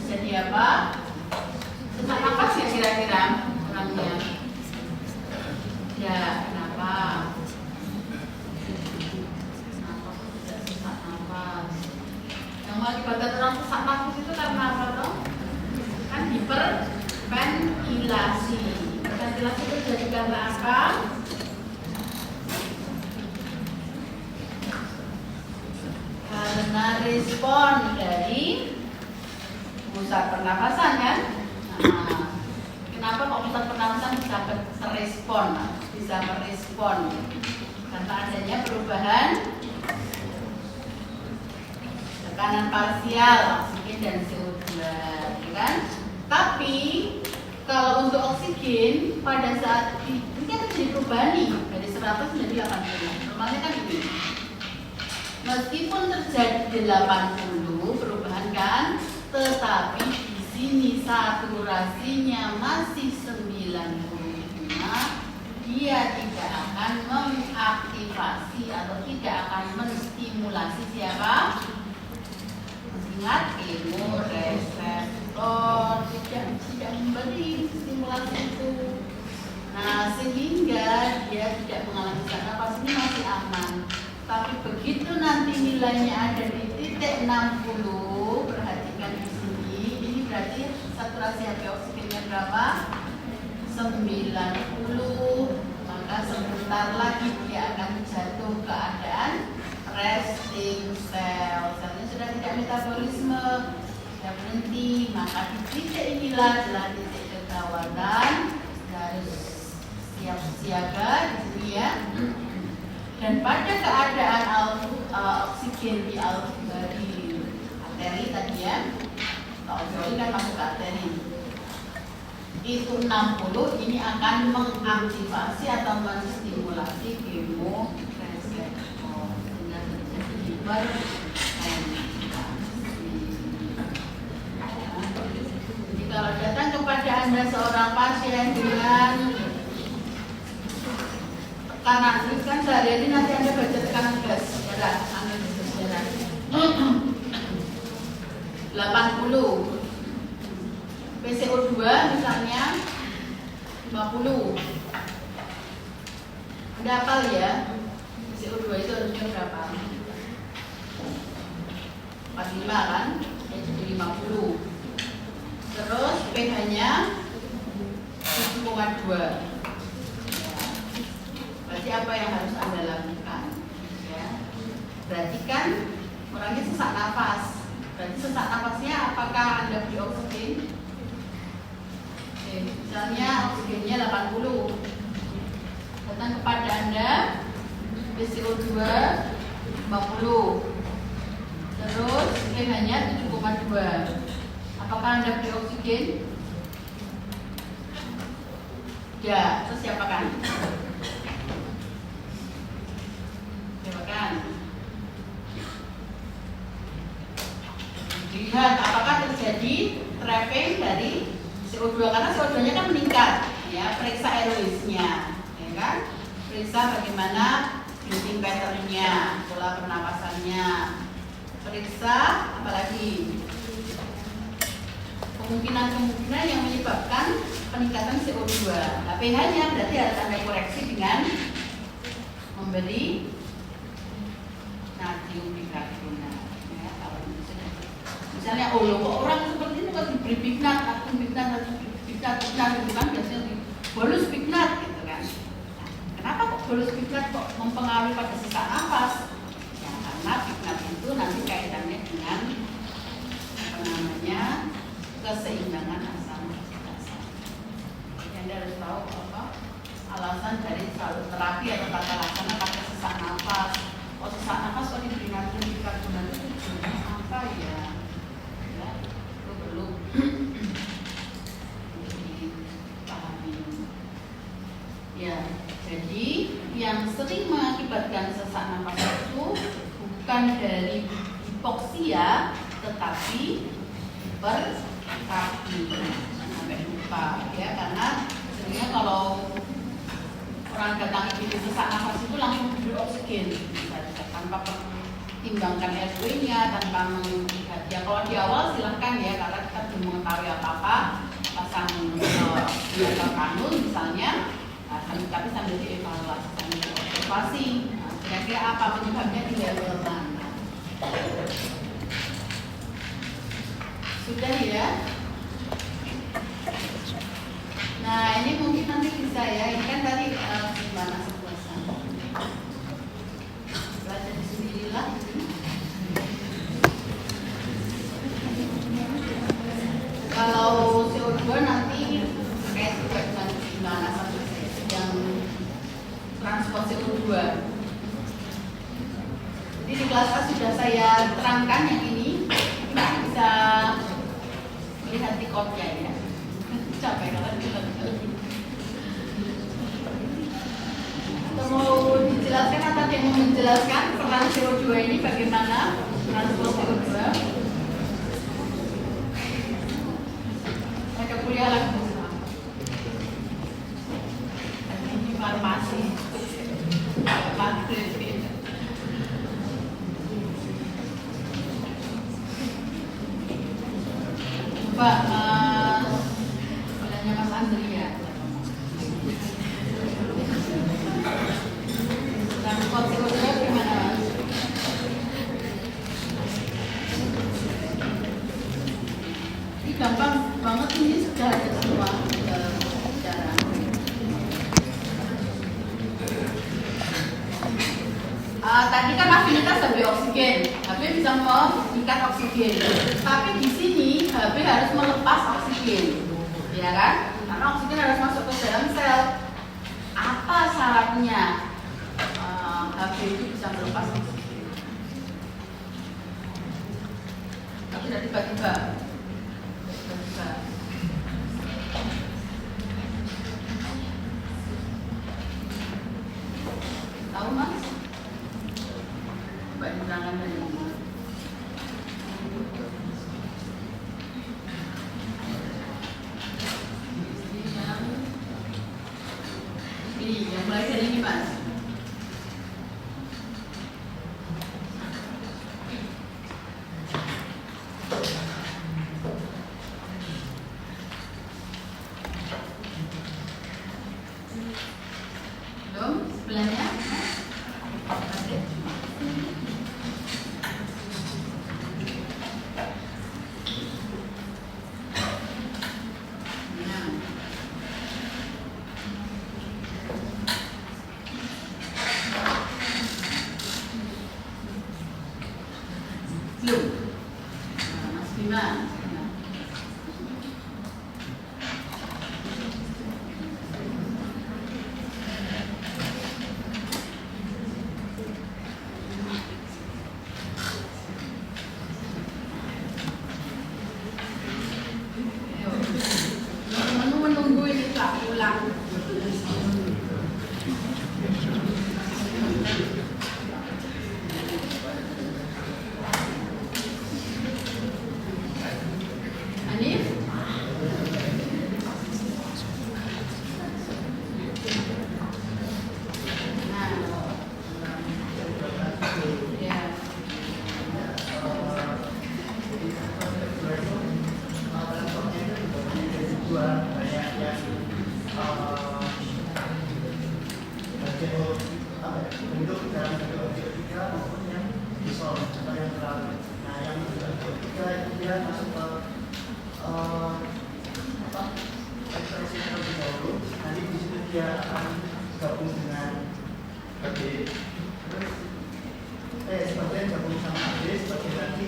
Jadi apa? Sesak nafas ya kira-kira orangnya? Ya, kenapa? Kenapa tidak sesak nafas? Yang mengakibatkan orang sesak nafas itu karena apa toh? Kan hiperventilasi. Ventilasi itu terjadi karena apa? Karena respon dari pusat pernapasan kan? Nah, kenapa kok pusat pernapasan bisa merespon? Karena adanya perubahan tekanan parsial oksigen dan CO2, ya kan? Tapi kalau untuk oksigen pada saat ini kan terjadi perubahan nih dari 100 menjadi 80. Normalnya kan ini. Meskipun terjadi 80 perubahan kan, tetapi di sini saturasinya masih 95, dia tidak akan mengaktifasi atau tidak akan menstimulasi siapa? Ingat, kemoreseptor tidak memberi stimulasi itu. Nah, sehingga dia tidak mengalami sesak nafas, ini masih aman. Tapi begitu nanti nilainya ada di titik 60, perhatikan di sini, ini berarti saturasi HP oksigennya berapa? 90. Maka sebentar lagi dia akan jatuh keadaan resting cell. Selnya sudah tidak metabolisme, sudah berhenti. Maka di titik inilah adalah titik kegawatan, harus siap siaga di sini ya. Dan pada keadaan oksigen di arteri tadi ya, alveoli kan masuk ke arteri, itu 60, ini akan mengaktifasi atau menstimulasi kemoreseptor sehingga terjadi hiperventilasi. Jadi kalau datang kepada Anda seorang pasien dengan tekanan, ini kan sehari-hari nanti Anda baca tekanan gas darah, ambil gas darah 80, PCO2 misalnya 50. Anda hafal ya, PCO2 itu harusnya berapa? 45 kan? Ya, jadi 50. Terus pH-nya 7,2. Berarti apa yang harus Anda lakukan? Ya. Berarti kan orangnya sesak nafas. Berarti sesak nafasnya apakah Anda beri oksigen? Oke, misalnya oksigennya 80. Datang kepada Anda, PCO2 50. Terus pH-nya 7,2. Apakah Anda beri oksigen? Ya, terus siapakan? Lihat apakah terjadi trapping dari CO2 karena CO2-nya kan meningkat ya, periksa aeroisnya ya kan, periksa bagaimana breathing pattern-nya, pola pernapasannya, periksa apalagi kemungkinan yang menyebabkan peningkatan CO2. Nah, pH-nya berarti harus Anda koreksi dengan memberi natrium bikarbonat ya. Kalau misalnya kok orang seperti ini kok diberi bignat itu kan biasanya di bolus bignat gitu kan. Nah, kenapa kok bolus bignat kok mempengaruhi pada sesak nafas? Ya, karena bignat itu nanti kaitannya dengan keseimbangan asam basa. Jadi Anda harus tahu apa alasan dari selalu terapi atau tata laksana pada sesak nafas. Oh, sesak nafas kok diberi natrium bikarbonat itu tujuannya apa ya? Ya, itu perlu yang sering mengakibatkan sesak napas itu bukan dari hipoksia, tetapi hiperkapnia. Sampai lupa ya, karena sebenarnya kalau orang datang IGD sesak nafas itu langsung diberi oksigen tanpa pertimbangkan RW-nya, tanpa melihat ya. Kalau di awal silahkan ya, karena kita belum mengetahui apa-apa, pasang senjata kanul misalnya, tapi sambil dievaluasi, sambil diobservasi, kira-kira apa penyebabnya di level mana. Sudah ya. Nah ini mungkin nanti bisa ya, ini kan tadi gimana sepuasnya. Belajar sendirilah. Kalau CO2 nanti terkait juga dengan gimana satu yang transport CO2. Jadi di kelas A sudah saya terangkan yang ini, kita bisa lihat di kodnya ya. Capek kalau kita mau dijelaskan atau ada yang mau menjelaskan peran CO2 ini bagaimana transport CO2? Ada kuliah lagi ini farmasi Pak, bilangnya Mas Andri ya. Transport CO2 gimana Mas? Ini gampang banget, ini sudah ada semua cara. Tadi kan afinitas HB oksigen, HB bisa mengikat oksigen, tapi di sini HB harus melepas oksigen, ya kan? Karena oksigen harus masuk ke dalam sel. Apa syaratnya HB itu bisa melepas oksigen? Tapi tidak tiba-tiba. Tahu Mas? Coba diterangkan dari ini. Ini yang mulai dari ini Mas. Belum? Sebelahnya? Masih? Belum. Mas Bima. Menunggu ini tak pulang. Hanif? Nah. Ya. Bentuk dalam ketiga maupun yang disol atau yang terlalu. Nah, yang ketiga itu dia masuk ke ekspresi terlebih dahulu. Nanti di situ dia akan gabung dengan AB. Terus sebagian gabung sama AB, sebagian lagi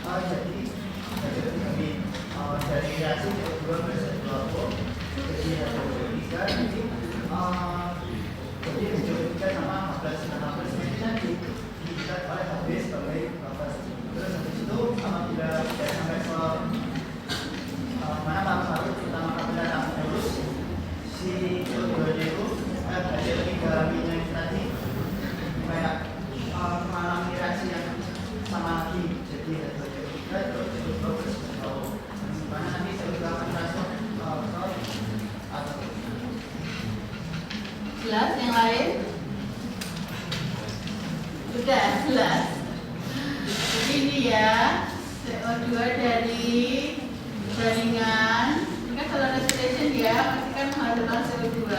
jadi kami dari reaksi CO2 versus H2O. Jadi H2O3 nanti jadi H2O3 sama H+NO3 ini nanti diikat oleh HB sebagai batas. Terus habis itu apabila tidak sampai ke mana paru-paru, terutama apabila terus si CO2 itu ada 3 minyak Jelas yang lain? Sudah jelas. Ini ya, CO2 dari jaringan. Ini kan kalau respiration ya, pasti kan menghasilkan CO2.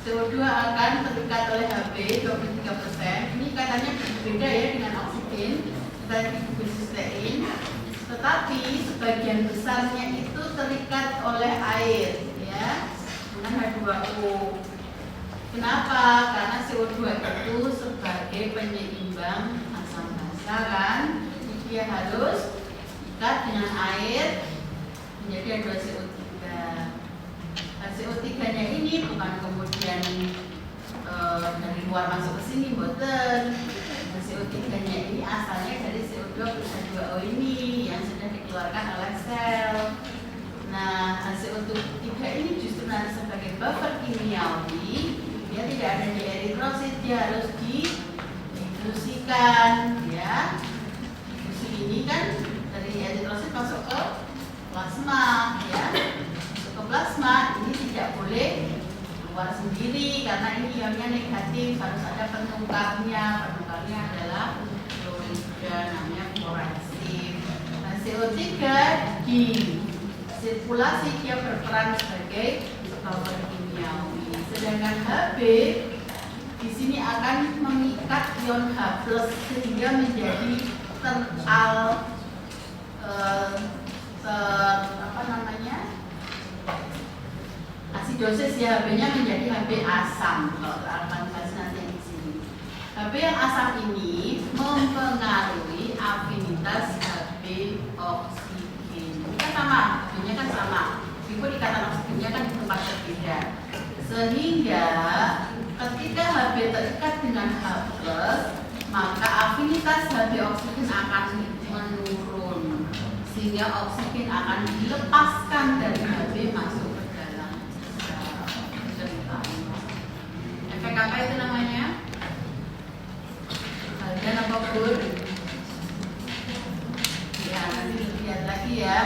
CO2 akan terikat oleh Hb 23%. Ini katanya berbeda ya dengan oksigen dan cysteine. Tetapi sebagian besarnya itu terikat oleh air ya, dengan H2O. Kenapa? Karena CO2 itu sebagai penyeimbang asam basa kan, dia harus terikat dengan air menjadi H2CO3. CO3-nya ini bukan kemudian dari luar masuk ke sini, boten. CO3-nya ini asalnya dari CO2 plus H2O ini yang sudah dikeluarkan oleh sel. Nah, CO3 ini justru nanti sebagai buffer kimiawi, dia tidak ada di eritrosit, dia harus didifusikan, ya. Difusi ini kan dari eritrosit masuk ke plasma, ya. Masuk ke plasma ini tidak boleh keluar sendiri karena ini ionnya negatif, harus ada penukarnya. Penukarnya adalah klorida, namanya fluoresif. Nah, CO3 di sirkulasi dia berperan sebagai buffer kimiawi. Sedangkan Hb di sini akan mengikat ion H+ sehingga menjadi asidosis ya, Hb-nya menjadi Hb asam. Kalau alkanisasi nanti di sini. Hb yang asam ini mempengaruhi afinitas Hb oksigen. Ini kan sama, Hb-nya kan sama. Meskipun ikatan oksigennya kan di tempat berbeda. Sehingga ketika Hb terikat dengan H+, maka afinitas Hb oksigen akan menurun. Sehingga oksigen akan dilepaskan dari Hb masuk ke dalam efek apa itu namanya? Kalian apa pun? Ya, nanti lihat lagi ya.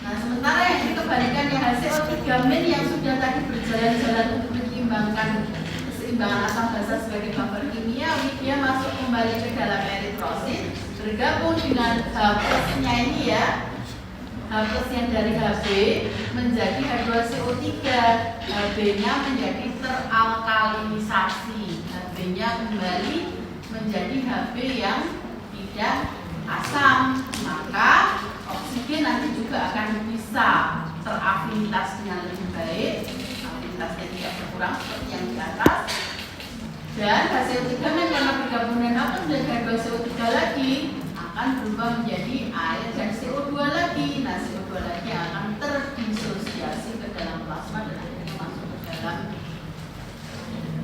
Nah, sementara yang dikembalikan ya HCO3- yang sudah tadi berjalan-jalan untuk menyeimbangkan keseimbangan asam basa sebagai buffer kimiawi, dia masuk kembali ke dalam eritrosit, bergabung dengan H+-nya ini ya. H+ yang dari Hb menjadi H2CO3, Hb-nya menjadi teralkalinisasi, Hb-nya kembali menjadi Hb yang tidak asam, maka oksigen nanti juga akan bisa terafinitasnya lebih baik, afinitasnya tidak berkurang seperti yang di atas, dan HCO3 karena bergabung dengan H+ dan H2CO3 lagi akan berubah menjadi air dan CO2 lagi. Nah, CO2 lagi akan terdisosiasi ke dalam plasma dan akhirnya masuk ke dalam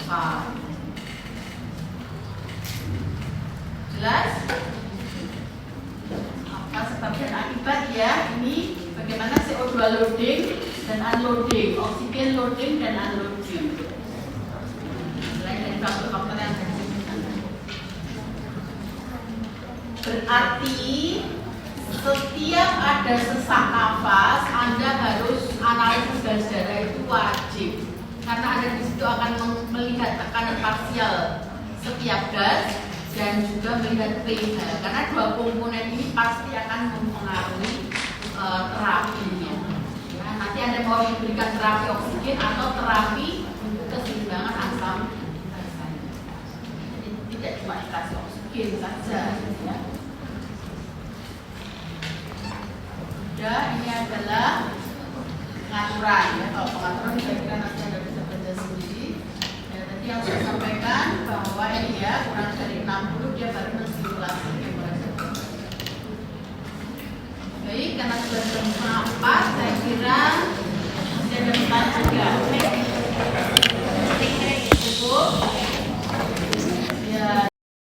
fase. Jelas? Apa sebab dan akibat ya? Ini bagaimana CO2 loading dan unloading, oksigen loading dan unloading. Selain dari faktor-faktor yang ada. Berarti setiap ada sesak nafas, Anda harus analisis gas darah itu wajib, karena Anda di situ akan melihat tekanan parsial setiap gas dan juga melihat pH. Karena dua komponen ini pasti akan mempengaruhi terapinya. Ya, nanti Anda mau diberikan terapi oksigen atau terapi untuk keseimbangan asam basa. Jadi tidak cuma dikasih oksigen saja. Ya. Ini adalah pengaturan ya. Kalau pengaturan saya kira nanti Anda bisa baca sendiri. Ya, tadi yang saya sampaikan bahwa ini ya kurang dari 60 dia baru menstimulasi membrana. Baik, karena sudah jam 4, saya kira masih ada pertanyaan juga.